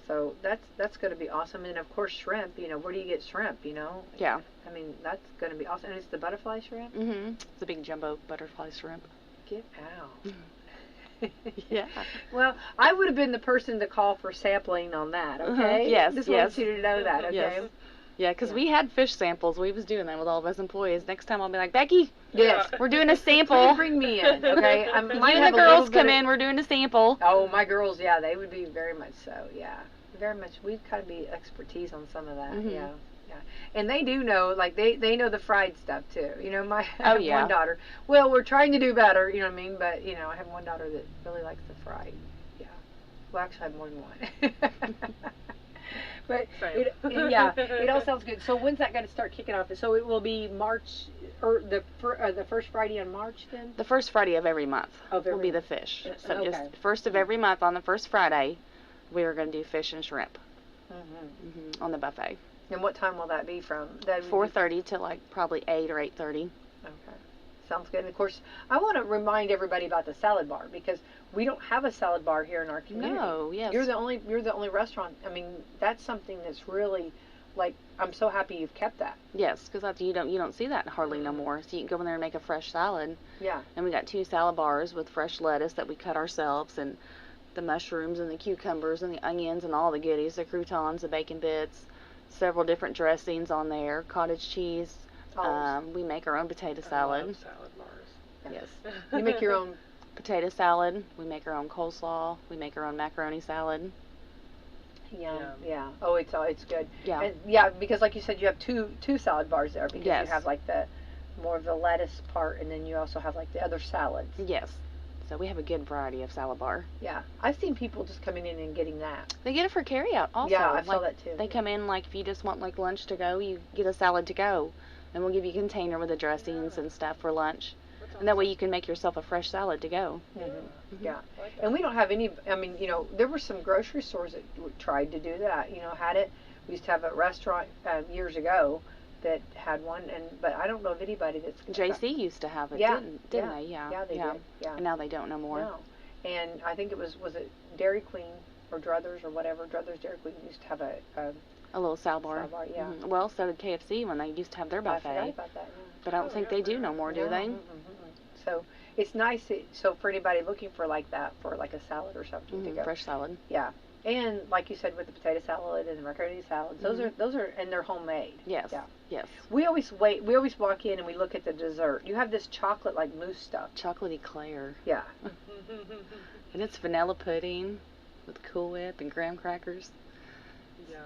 So that's going to be awesome. And of course shrimp. Where do you get shrimp? Yeah. I mean, that's going to be awesome. And it's the butterfly shrimp. It's the big jumbo butterfly shrimp. Get out. Yeah. Well, I would have been the person to call for sampling on that. Okay. Yes. Just want you to know that. Okay. Yes. Yeah, because we had fish samples. We was doing that with all of us employees. Next time I'll be like, Becky, yes, we're doing a sample. Bring me in, okay? You and the girls come in. We're doing a sample. Oh, my girls, yeah, they would be very much so. Yeah, very much. We'd kind of be expertise on some of that. Yeah. And they do know, like they know the fried stuff too. I have one daughter. Well, we're trying to do better. You know what I mean? But I have one daughter that really likes the fried. Yeah. Well, actually, I have more than one. But it all sounds good. So when's that going to start kicking off? So it will be March, or the first Friday in March then? The first Friday of every month will be the fish. So just first of every month on the first Friday, we are going to do fish and shrimp on the buffet. And what time will that be from? 4:30 to like probably 8 or 8:30. Okay. Sounds good. And of course, I want to remind everybody about the salad bar because we don't have a salad bar here in our community. No, yes. You're the only restaurant. I mean, that's something that's really like I'm so happy you've kept that. Yes, because you don't see that hardly no more. So you can go in there and make a fresh salad. Yeah. And we got 2 salad bars with fresh lettuce that we cut ourselves, and the mushrooms and the cucumbers and the onions and all the goodies, the croutons, the bacon bits, several different dressings on there, cottage cheese. We make our own potato salad. I love salad bars. Yes. You make your own Potato salad. We make our own coleslaw. We make our own macaroni salad. Yum. Yeah. Oh, it's good. Yeah. And yeah, because like you said, you have two salad bars there because Yes. you have like the more of the lettuce part, and then you also have like the other salads. Yes. So we have a good variety of salad bar. Yeah. I've seen people just coming in and getting that. They get it for carryout also. Yeah, I saw that too. They come in like if you just want like lunch to go, you get a salad to go, and we'll give you a container with the dressings and stuff for lunch. And that way you can make yourself a fresh salad to go. Mm-hmm. Yeah. And we don't have any, I mean, you know, there were some grocery stores that tried to do that, you know, had it. We used to have a restaurant years ago that had one, but I don't know of anybody that's... JC used to have it, Yeah. didn't they? Yeah. Yeah, they did. Yeah. And now they don't no more. No. And I think it was it Dairy Queen or Druthers or whatever, Druthers Dairy Queen used to have a little salad bar. salad bar, yeah. Mm-hmm. Well, so did KFC when they used to have their I buffet. forgot about that, yeah. But I don't think they do no more, do No, they? So it's nice. So for anybody looking for like that, for like a salad or something to go. Fresh salad. Yeah, and like you said with the potato salad and the macaroni salads, those are and they're homemade. Yes. Yeah. Yes. We always walk in and we look at the dessert. You have this chocolate like mousse stuff. Chocolatey Claire. Yeah. And it's vanilla pudding with Cool Whip and graham crackers. Yum.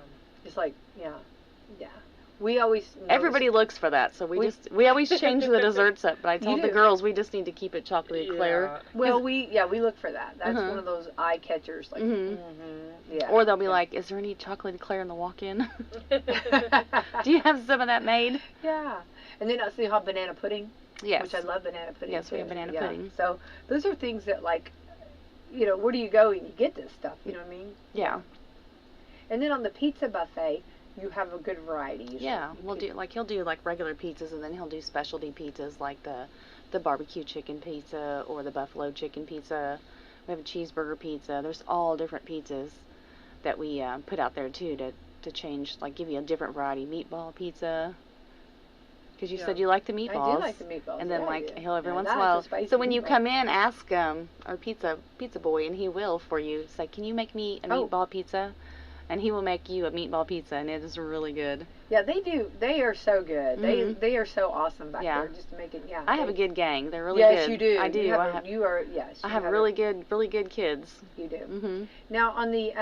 It's like yeah. We always Everybody looks for that, so we always change the desserts up. But I told the do. girls we just need to keep it chocolatey Claire. Well, we look for that. That's one of those eye catchers. Like, yeah. Or they'll be like, "Is there any chocolatey Claire in the walk-in? Do you have some of that made?" Yeah. And then also you have banana pudding. Yes. Which I love banana pudding. Yes, we have banana pudding. So those are things that like, you know, where do you go and you get this stuff? You know what I mean? Yeah. And then on the pizza buffet, you have a good variety. Usually. Yeah, he'll do like regular pizzas, and then he'll do specialty pizzas like the barbecue chicken pizza or the buffalo chicken pizza. We have a cheeseburger pizza. There's all different pizzas that we put out there too to change, like give you a different variety. Meatball pizza. Because you said you like the meatballs. I do like the meatballs. And then he'll every once in a that's while. a So when spicy you meatball. come in, ask our pizza boy, and he will for you. Say, can you make me a meatball pizza? And he will make you a meatball pizza, and it is really good. Yeah, they do. They are so good. They are so awesome back Yeah. there. Just making I have a good gang. They're really yes, good. you do. I do. I have really good kids. You do. Mhm. Now on the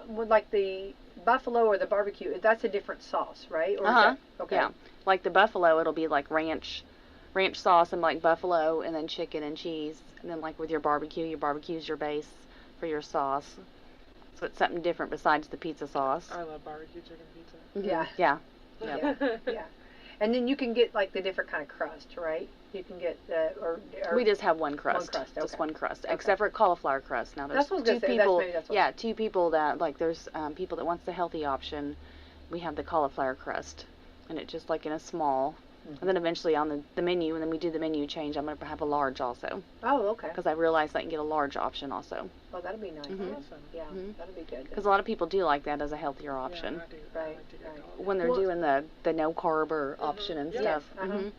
with like the buffalo or the barbecue, that's a different sauce, right? Or is that, okay. Yeah. Like the buffalo, it'll be like ranch sauce and like buffalo, and then chicken and cheese, and then like with your barbecue's your base for your sauce. So it's something different besides the pizza sauce. I love barbecue chicken pizza. Mhm. Yeah. Yeah. Yeah. And then you can get like the different kind of crust, right? You can get the or We just have one crust. One crust, Just okay. one crust, Okay. except for cauliflower crust. Now there's That's what I was two gonna say. people. Maybe that's what- Yeah, two people that like. There's people that wants the healthy option. We have the cauliflower crust, and it's just like in a small. And then eventually on the menu, and then we do the menu change. I'm gonna have a large also, Oh, okay. because I realized I can get a large option also. Oh, that'll be nice. Mhm. Awesome. Yeah, Mhm. that'll be good. Because a lot of people do like that as a healthier option Yeah, I do. Right, I like to get right. cauliflower. when they're Well- doing the no carb or option and Yes, stuff. uh-huh. Mhm.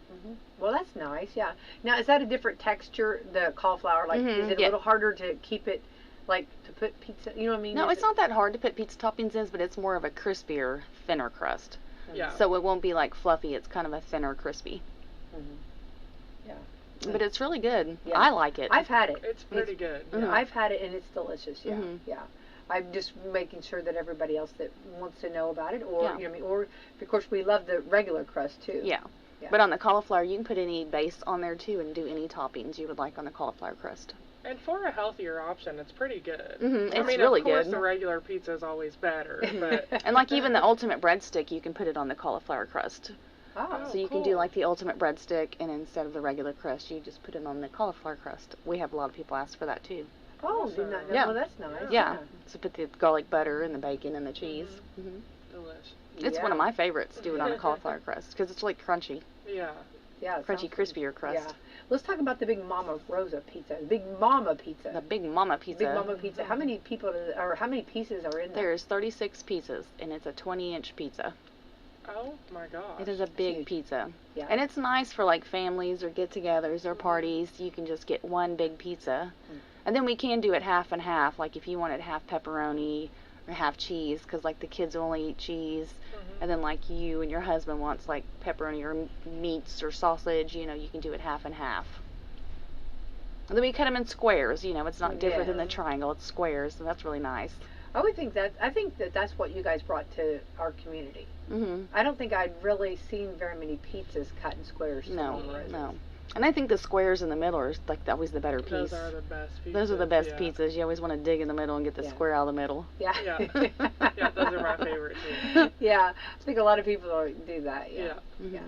Well, that's nice. Yeah. Now, is that a different texture? The cauliflower, like, is it a yeah. little harder to keep it, like, to put pizza? You know what I mean? No, Is it's it- not that hard to put pizza toppings in, but it's more of a crispier, thinner crust. Yeah. So it won't be like fluffy. It's kind of a thinner, crispy. Mhm. Yeah. But it's really good. Yeah. I like it. I've had it. It's pretty good. Mhm. I've had it, and it's delicious. Yeah. Mhm. Yeah. I'm just making sure that everybody else that wants to know about it, or Yeah. you know, what I mean, or of course we love the regular crust too. Yeah. Yeah. But on the cauliflower, you can put any base on there too, and do any toppings you would like on the cauliflower crust. And for a healthier option, it's pretty good. Mhm, I it's mean, really of course, good. the regular pizza is always better, but And like even the ultimate breadstick, you can put it on the cauliflower crust. Oh, So you can do cool. like the ultimate breadstick, and instead of the regular crust, you just put it on the cauliflower crust. We have a lot of people ask for that too. oh, did not know. Yeah. Well, that's nice. Yeah. So put the garlic butter and the bacon and the cheese. delish. It's one of my favorites. Do it on a cauliflower crust because it's like crunchy, Yeah. Yeah. it crunchy, sounds good. crispier crust. Yeah. Let's talk about the Big Mama Rosa pizza. The Big Mama pizza. The Big Mama pizza. Big Mama pizza. How many people or how many pieces are in there? There's 36 pieces, and it's a 20-inch pizza. Oh my gosh. It is a big Huge. pizza. Yeah. And it's nice for like families or get-togethers or parties. You can just get one big pizza. And then we can do it half and half, like if you wanted half pepperoni or half cheese, because like the kids only eat cheese, and then like you and your husband wants like pepperoni or meats or sausage, you know, you can do it half and half. And then we cut them in squares, you know, it's not different than the triangle, it's squares, and that's really nice. I think that's what you guys brought to our community. I don't think I'd really seen very many pizzas cut in squares. No. And I think the squares in the middle are like always the better piece. Those are the best pizzas. Those are the best pizzas. You always want to dig in the middle and get the square out of the middle. Yeah. Yeah, those are my favorite too. Yeah, I think a lot of people do that. Yeah. Yeah.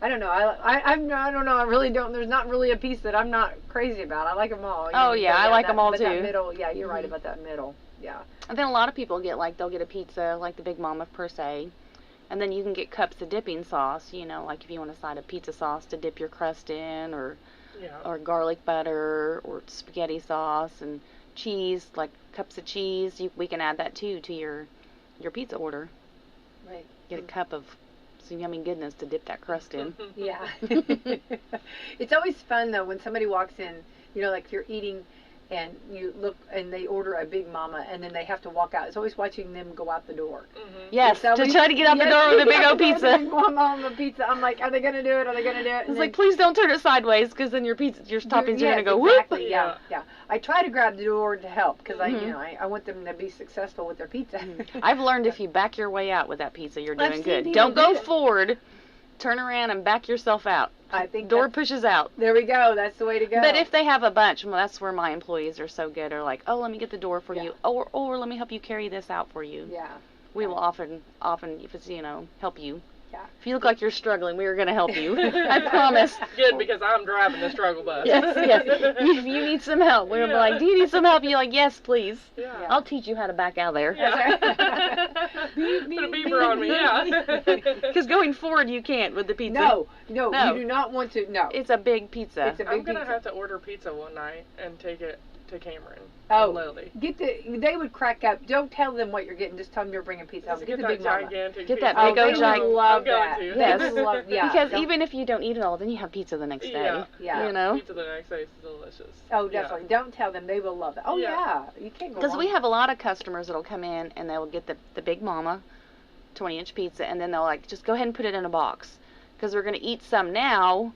I don't know. I don't know. I really don't. There's not really a piece that I'm not crazy about. I like them all. I like them all too. That middle, yeah, you're right about that middle. Yeah. And then a lot of people they'll get a pizza like the Big Mama per se, and then you can get cups of dipping sauce. You know, like if you want a side of pizza sauce to dip your crust in, or garlic butter, or spaghetti sauce and cheese, like cups of cheese. We can add that too to your pizza order. Right. Get a cup of some yummy goodness to dip that crust in. Yeah. It's always fun though when somebody walks in, you know, like if you're eating and you look and they order a Big Mama and then they have to walk out. It's always watching them go out the door. Yes, to try to get out the door with a big old pizza. Big Mama pizza. I'm like, are they going to do it? Are they going to do it? It's like, please don't turn it sideways, because then your toppings are going to go exactly, whoop. Yeah. I try to grab the door to help because I want them to be successful with their pizza. I've learned if you back your way out with that pizza, you're doing good. Don't go forward. Turn around and back yourself out. I think door pushes out. There we go. That's the way to go. But if they have a bunch, well, that's where my employees are so good. Are like, oh, let me get the door for you, or let me help you carry this out for you. Yeah. We will often, if it's help you. Yeah. If you look like you're struggling, we are going to help you. I promise. Good, because I'm driving the struggle bus. Yes. If you need some help, we'll be like, do you need some help? You're like, yes, please. Yeah. I'll teach you how to back out there. Yeah. Put a beaver on me, yeah. Because going forward, you can't with the pizza. No, you do not want to. No. It's a big pizza. I'm going to have to order pizza one night and take it to Cameron. Oh, Lily. They would crack up. Don't tell them what you're getting. Just tell them you're bringing pizza home. Get the Big Mama. Get that big old giant. They love that. Yes. Because even if you don't eat it all, then you have pizza the next day. Yeah. You know? Pizza the next day is delicious. Oh, definitely. Yeah. Don't tell them. They will love it. Oh, yeah. You can't go wrong. Because we have a lot of customers that'll come in and they will get the Big Mama 20-inch pizza, and then they'll like, just go ahead and put it in a box. Because we're going to eat some now,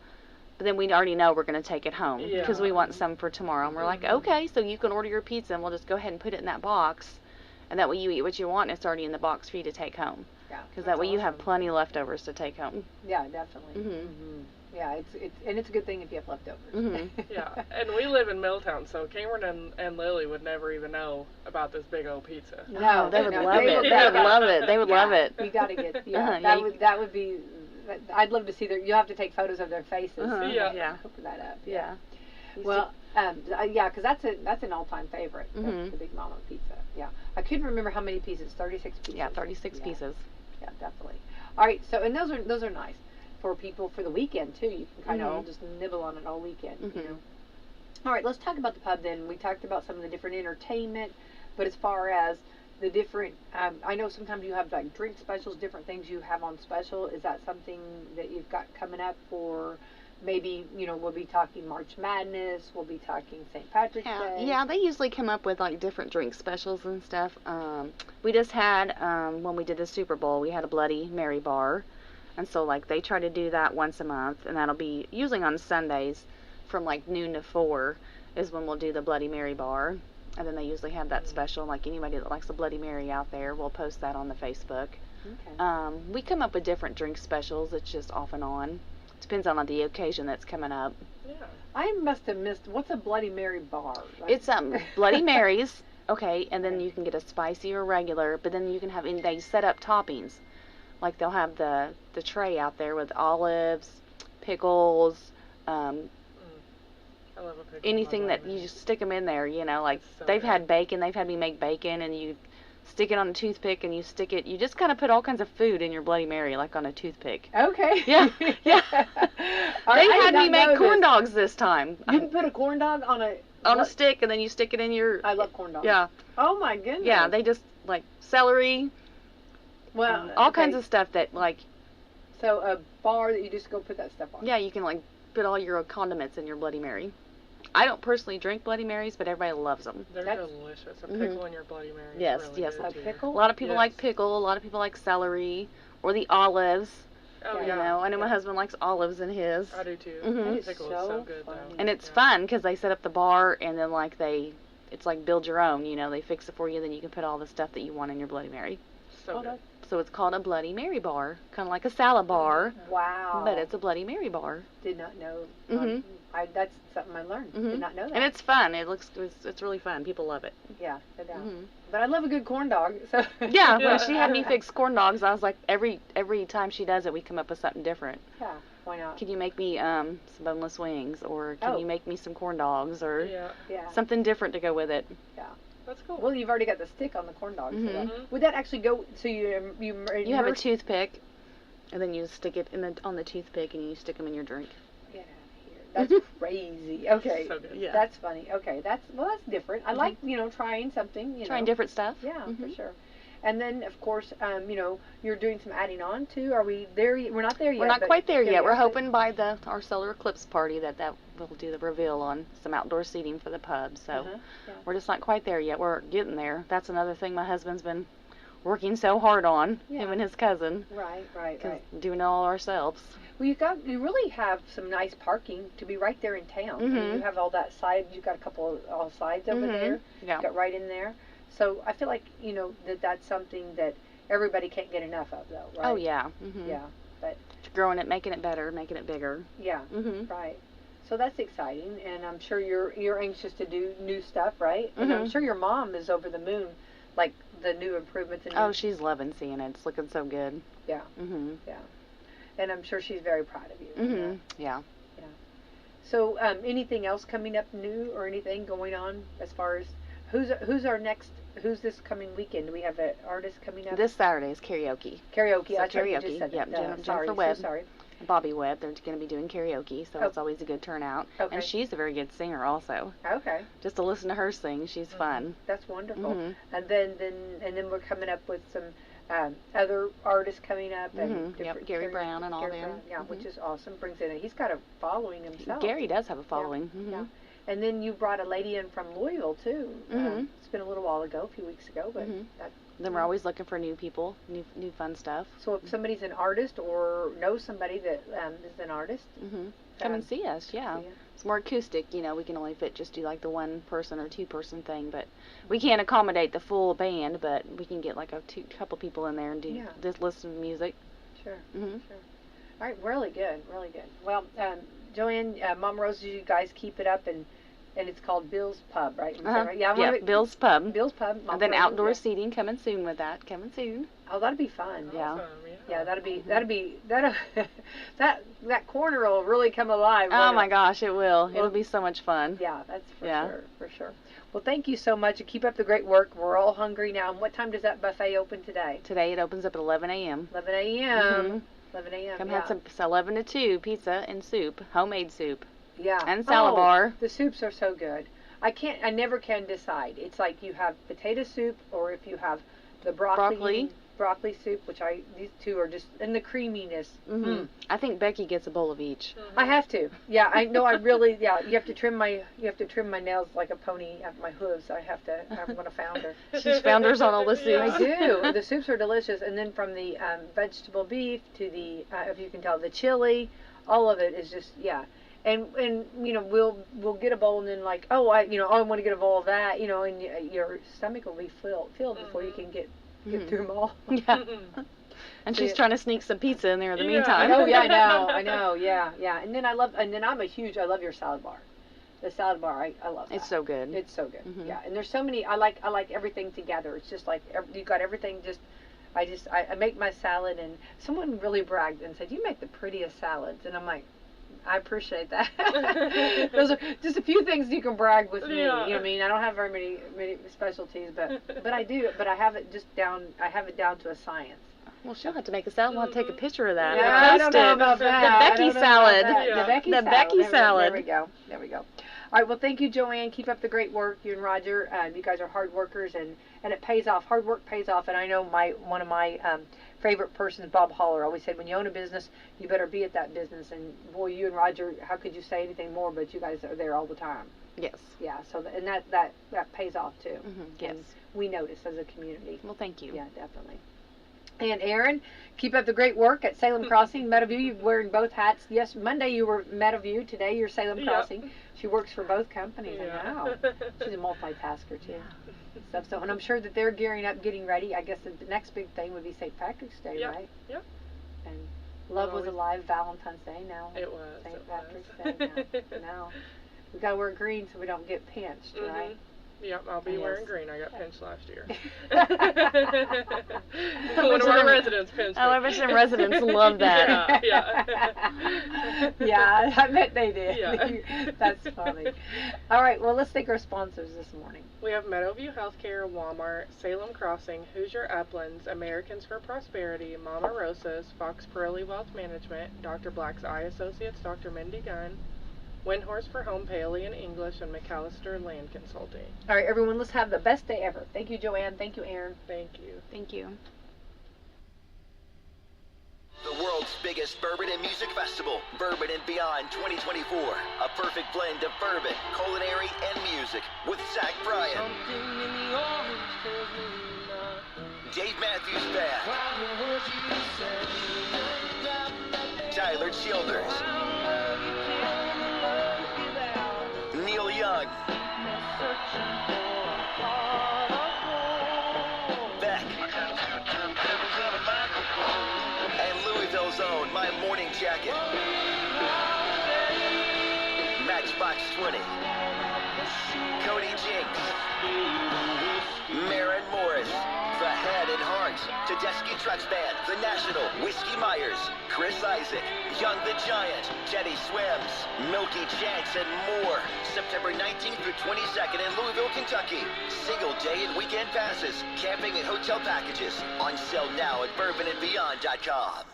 but then we already know we're going to take it home because we want some for tomorrow. And we're like, okay, so you can order your pizza and we'll just go ahead and put it in that box. And that way you eat what you want and it's already in the box for you to take home. Yeah. Because that way you have plenty leftovers to take home. Yeah, definitely. Yeah, it's a good thing if you have leftovers. Yeah, and we live in Milltown, so Cameron and Lily would never even know about this big old pizza. No, they would love it. They would love it. They would love it. You got to get, that would be, I'd love to see you have to take photos of their faces. Yeah. Hook that up. Yeah. Well, because that's an all-time favorite, the Big Mama pizza. Yeah. I couldn't remember how many pieces, 36 pieces. Yeah, 36 pieces. Yeah, definitely. All right, so, and those are nice for people for the weekend, too. You can kind of just nibble on it all weekend, you know. All right, let's talk about the pub then. We talked about some of the different entertainment, but as far as the different, I know sometimes you have like drink specials, different things you have on special. Is that something that you've got coming up for maybe, we'll be talking March Madness, we'll be talking St. Patrick's Day? Yeah, they usually come up with like different drink specials and stuff. We just had, when we did the Super Bowl, we had a Bloody Mary bar. And so like they try to do that once a month, and that'll be usually on Sundays from like noon to 4 is when we'll do the Bloody Mary bar. And then they usually have that special, like anybody that likes a Bloody Mary out there, we'll post that on the Facebook. Okay. We come up with different drink specials. It's just off and on. Depends on the occasion that's coming up. Yeah. I must have missed, what's a Bloody Mary bar? It's Bloody Marys, okay, and then you can get a spicy or regular, but then you can have, and they set up toppings. Like they'll have the tray out there with olives, pickles, I love a pickle. anything that you just stick them in there, like so they've good. had bacon, they've had me make bacon, and you stick it on a toothpick and you just kind of put all kinds of food in your Bloody Mary, like on a toothpick. Okay. Yeah. They had me make corn dogs this time. You can put a corn dog on a stick, and then you stick it in your... I love corn dogs. Yeah. Oh my goodness. Yeah, they just, like, celery, all kinds of stuff that, like... So a bar that you just go put that stuff on. Yeah, you can, like, put all your condiments in your Bloody Mary. I don't personally drink Bloody Marys, but everybody loves them. They're That's- delicious. A pickle in your Bloody Mary is Yes, really yes. good A too. A pickle? lot of people Yes. like pickle. A lot of people like celery or the olives. Oh, You You know, I know my Yeah. husband likes olives in his. I do too. Mhm. That is Pickle so is so good funny. though. And it's Yeah. fun because they set up the bar and then like it's like build your own. You know, they fix it for you. Then you can put all the stuff that you want in your Bloody Mary. So Oh, good. So it's called a Bloody Mary bar, kind of like a salad bar, Wow. but it's a Bloody Mary bar. Did not know. Mhm. That's something I learned. Mhm. Did not know that. And it's fun. It's really fun. People love it. Yeah, no doubt. Mhm. But I love a good corn dog. So Yeah, Yeah. when she had me fix corn dogs, I was like, every time she does it, we come up with something different. Yeah, why not? Can you make me some boneless wings, or can Oh. you make me some corn dogs, or Yeah. Yeah. something different to go with it? That's cool. Well, you've already got the stick on the corn dog. So Mhm. Mhm. would that actually go? So you You have a toothpick, and then you stick it on the toothpick, and you stick them in your drink. Get out of here. That's crazy. Okay. So good. Yeah. That's funny. Okay, that's different. I Mhm. like trying something. Trying know. different stuff. Yeah, for Mhm. sure. And then of course, you're doing some adding on too. Are we there? We're not there yet. We're not but quite there yeah, yet. We're but- hoping by our solar eclipse party that we'll do the reveal on some outdoor seating for the pub. So Uh-huh, yeah. we're just not quite there yet. We're getting there. That's another thing my husband's been working so hard on. Yeah. Him and his cousin, Right. 'cause doing it all ourselves. Well, you really have some nice parking to be right there in town. And Mhm. you have all that side. You've got a couple of all sides over Mhm. there. Yeah. Got right in there. So I feel like that's something that everybody can't get enough of, though. Right? Oh yeah. Mhm. Yeah. Growing it, making it better, making it bigger. Yeah. Mhm. Right. So that's exciting, and I'm sure you're anxious to do new stuff, right? And I'm Mhm. sure your mom is over the moon, like the new improvements. And Oh, she's loving seeing it. It's looking so good. Yeah. Mhm. And I'm sure she's very proud of you. Mhm. Yeah. So, anything else coming up new, or anything going on as far as who's this coming weekend? Do we have an artist coming up? This Saturday is karaoke. Karaoke. So That's right, you karaoke, just said yep, that. Jennifer Sorry, Webb. so sorry. Bobby Webb. They're going to be doing karaoke, so Oh. it's always a good turnout. Okay. And she's a very good singer also. Okay, Just to listen to her sing, she's fun. that's wonderful. Mhm. And then we're coming up with some other artists coming up, and Mhm, yep, different Gary Brown and all Gary them. Brown, yeah, Mhm. which is awesome. Brings in he's got a following himself. Gary does have a following. Mhm. Yeah. And then you brought a lady in from Louisville too. Mhm. It's been a little while ago, a few weeks ago, but Mhm. that, Then we're always looking for new people, new fun stuff. so if somebody's an artist or knows somebody that is an artist, Mhm. Come and see us, yeah. see ya. It's more acoustic, we can only just do like the one person or two person thing, but we can't accommodate the full band, but we can get like couple people in there and do Yeah. just listen to music. Sure. Mhm. All right, really good, really good. Well, Joanne, Mama Rosa, you guys keep it up, and it's called Bill's Pub, right? Is that Uh-huh. right? Yeah, I Yeah, wanna- Bill's Pub. Bill's Pub. Mama And then Rosa, outdoor yeah. seating coming soon with that. Coming soon. Oh, that'll be fun. Yeah. Awesome, Yeah, that'll Mm-hmm. be that corner will really come alive. Oh won't my it? gosh, it will. Well- It'll be so much fun. Yeah, that's for Yeah. sure, for sure. Well, thank you so much. Keep up the great work. We're all hungry now. And what time does that buffet open today? Today it opens up at 11 a.m. 11 a.m. Mhm. 11 a.m. Come yeah. have it's 11 to 2 pizza and soup, homemade soup. Yeah. and salad bar. The soups are so good. I never can decide. It's like you have potato soup, or if you have the broccoli soup, which these two are just, and the creaminess. Mm-hmm. I think Becky gets a bowl of each. I have to. Yeah, I know. I really. Yeah, you have to trim my nails like a pony at my hooves. I'm gonna founder. She's founders on all the soups. I do. The soups are delicious, and then from the vegetable beef to the, if you can tell, the chili, all of it is just And we'll get a bowl and then like I want to get a bowl of that, and your stomach will be filled before you can get through them all. Yeah. And she's trying to sneak some pizza in there in the Yeah. meantime. Oh yeah, I know, yeah. And then I love your salad bar. The salad bar, I love that. It's so good. It's so good. Mhm. Yeah, and there's so many. I like everything together. It's just like you got everything. I make my salad, and someone really bragged and said, "You make the prettiest salads," and I'm like, I appreciate that. Those are just a few things you can brag with me. Yeah. You know what I mean? I don't have very many specialties, but I do. But I have it down to a science. Well, she'll have to make a salad. We'll have to take a picture of that. Yeah, and I post don't know it. about that. The I Becky don't know about salad. that. Yeah. The Becky The salad. Becky salad. There we go. All right. Well, thank you, Joanne. Keep up the great work. You and Roger. You guys are hard workers, and it pays off. Hard work pays off. And I know one of my favorite persons, Bob Holler, always said, when you own a business, you better be at that business. And boy, you and Roger, how could you say anything more? But you guys are there all the time. Yes. Yeah. So and that pays off too. Yes. And we notice as a community. Well, thank you. Yeah, definitely. And Erin, keep up the great work at Salem Crossing. Meadowview, you're wearing both hats. Yes, Monday you were Meadowview. Today you're Salem Crossing. She works for both companies. Yeah. I know. She's a multitasker too. Stuff. So, and I'm sure that they're gearing up, getting ready. I guess the next big thing would be St. Patrick's Day, right? Yep. And Love was Alive Valentine's Day now. It was. St. Patrick's Day now. Now we gotta wear green so we don't get pinched, right? Yep, I'll be wearing green. I got pinched last year. One of our residents pinched me. I bet some residents love that. Yeah. Yeah, I bet they did. Yeah. That's funny. All right, well, let's thank our sponsors this morning. We have Meadowview Healthcare, Walmart, Salem Crossing, Hoosier Uplands, Americans for Prosperity, Mama Rosa's, Fox Pirelli Wealth Management, Dr. Black's Eye Associates, Dr. Mindy Gunn, Windhorse for Home, Paoli and English, and McAllister Land Consulting. All right, everyone, let's have the best day ever. Thank you, Joanne. Thank you, Erin. Thank you. Thank you. The world's biggest bourbon and music festival, Bourbon and Beyond 2024. A perfect blend of bourbon, culinary, and music with Zach Bryan, Dave Matthews Band, Tyler Childers, Neil Young, Beck, and Louisville's own My Morning Jacket, Matchbox 20, Cody Jinks, Maren Morris, The Head and Heart, Tedeschi Trucks Band, The National, Whiskey Myers, Chris Isaac, Young the Giant, Teddy Swims, Milky Chance, and more. September 19th through 22nd in Louisville, Kentucky. Single day and weekend passes, camping and hotel packages. On sale now at bourbonandbeyond.com.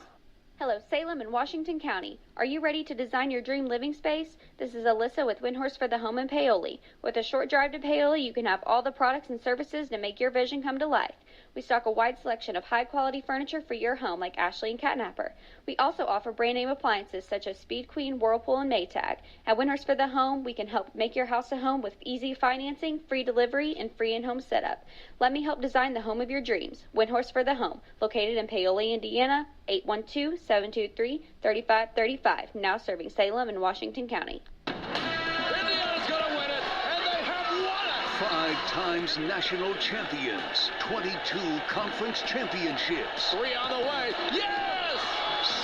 Hello, Salem and Washington County. Are you ready to design your dream living space? This is Alyssa with Windhorse for the Home in Paoli. With a short drive to Paoli, you can have all the products and services to make your vision come to life. We stock a wide selection of high-quality furniture for your home like Ashley and Catnapper. We also offer brand-name appliances such as Speed Queen, Whirlpool, and Maytag. At Windhorse for the Home, we can help make your house a home with easy financing, free delivery, and free in-home setup. Let me help design the home of your dreams. Windhorse for the Home, located in Paoli, Indiana, 812-723-3535. Now serving Salem and Washington County. Indiana's going to win it, and they have won it! 5 times national champions, 22 conference championships, 3 on the way, yes!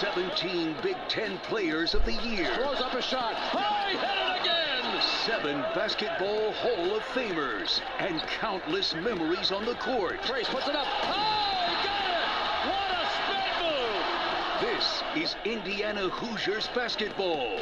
17 Big Ten Players of the Year, Throws up a shot, hit it again! 7 Basketball Hall of Famers, and countless memories on the court. Trace puts it up, got it! What a spin move! This is Indiana Hoosiers basketball.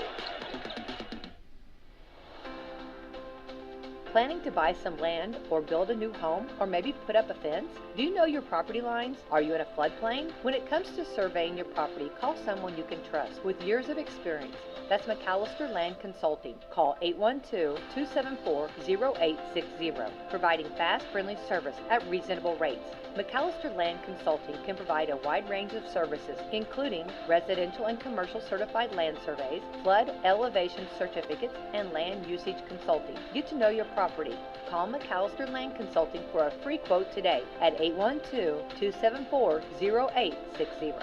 Planning to buy some land or build a new home or maybe put up a fence? Do you know your property lines? Are you in a floodplain? When it comes to surveying your property, call someone you can trust with years of experience. That's McAllister Land Consulting. Call 812-274-0860, providing fast, friendly service at reasonable rates. McAllister Land Consulting can provide a wide range of services, including residential and commercial certified land surveys, flood elevation certificates, and land usage consulting. Get to know your property. Call McAllister Land Consulting for a free quote today at 812-274-0860.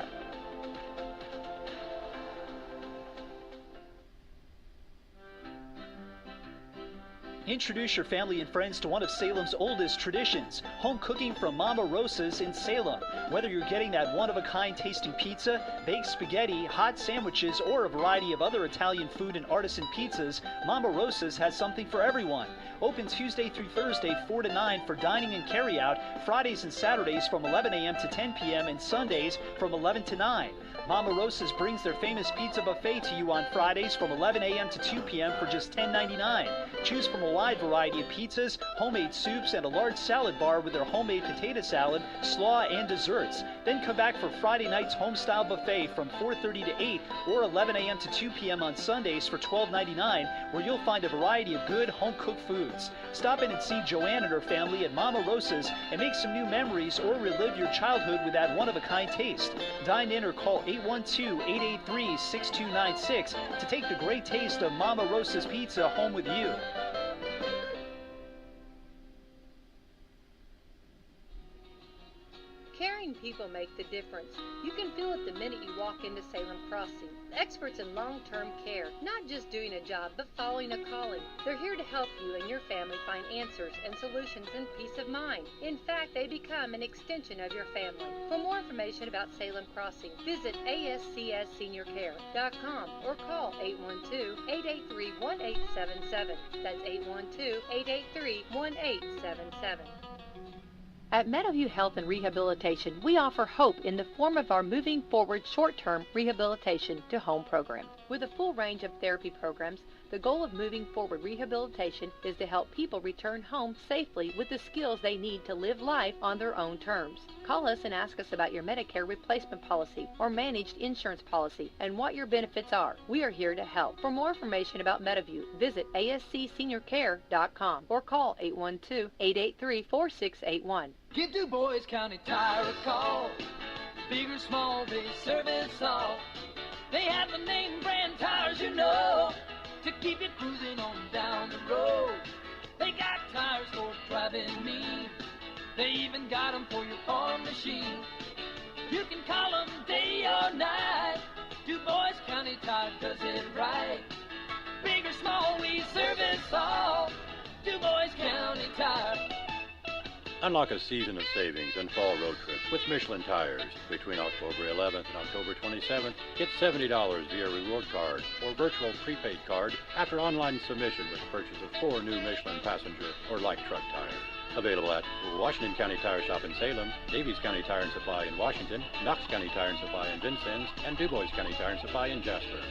Introduce your family and friends to one of Salem's oldest traditions, home cooking from Mama Rosa's in Salem. Whether you're getting that one-of-a-kind tasting pizza, baked spaghetti, hot sandwiches, or a variety of other Italian food and artisan pizzas, Mama Rosa's has something for everyone. Open Tuesday through Thursday 4 to 9 for dining and carry-out, Fridays and Saturdays from 11 a.m. to 10 p.m. and Sundays from 11 to 9. Mama Rosa's brings their famous pizza buffet to you on Fridays from 11 a.m. to 2 p.m. for just $10.99. Choose from a wide variety of pizzas, homemade soups, and a large salad bar with their homemade potato salad, slaw, and desserts. Then come back for Friday night's home-style buffet from 4:30 to 8 or 11 a.m. to 2 p.m. on Sundays for $12.99, where you'll find a variety of good home-cooked foods. Stop in and see Joanne and her family at Mama Rosa's and make some new memories or relive your childhood with that one-of-a-kind taste. Dine in or call 812-883-6296 to take the great taste of Mama Rosa's pizza home with you. Caring people make the difference. You can feel it the minute you walk into Salem Crossing. Experts in long-term care, not just doing a job, but following a calling. They're here to help you and your family find answers and solutions and peace of mind. In fact, they become an extension of your family. For more information about Salem Crossing, visit ASCSSeniorCare.com or call 812-883-1877. That's 812-883-1877. At Meadowview Health and Rehabilitation, we offer hope in the form of our Moving Forward short-term rehabilitation to home program. With a full range of therapy programs, the goal of Moving Forward Rehabilitation is to help people return home safely with the skills they need to live life on their own terms. Call us and ask us about your Medicare replacement policy or managed insurance policy and what your benefits are. We are here to help. For more information about Meadowview, visit ASCSeniorCare.com or call 812-883-4681. Give Du Bois County Tire a call. Big or small, they service all. They have the name brand tires you know to keep you cruising on down the road. They got tires for driving me. They even got them for your farm machine. You can call them day or night. Du Bois County Tire does it right. Big or small, we service all. Du Bois County Tire. Unlock a season of savings and fall road trips with Michelin tires. Between October 11th and October 27th, get $70 via reward card or virtual prepaid card after online submission with purchase of 4 new Michelin passenger or light truck tires. Available at Washington County Tire Shop in Salem, Davies County Tire and Supply in Washington, Knox County Tire and Supply in Vincennes, and Du Bois County Tire and Supply in Jasper.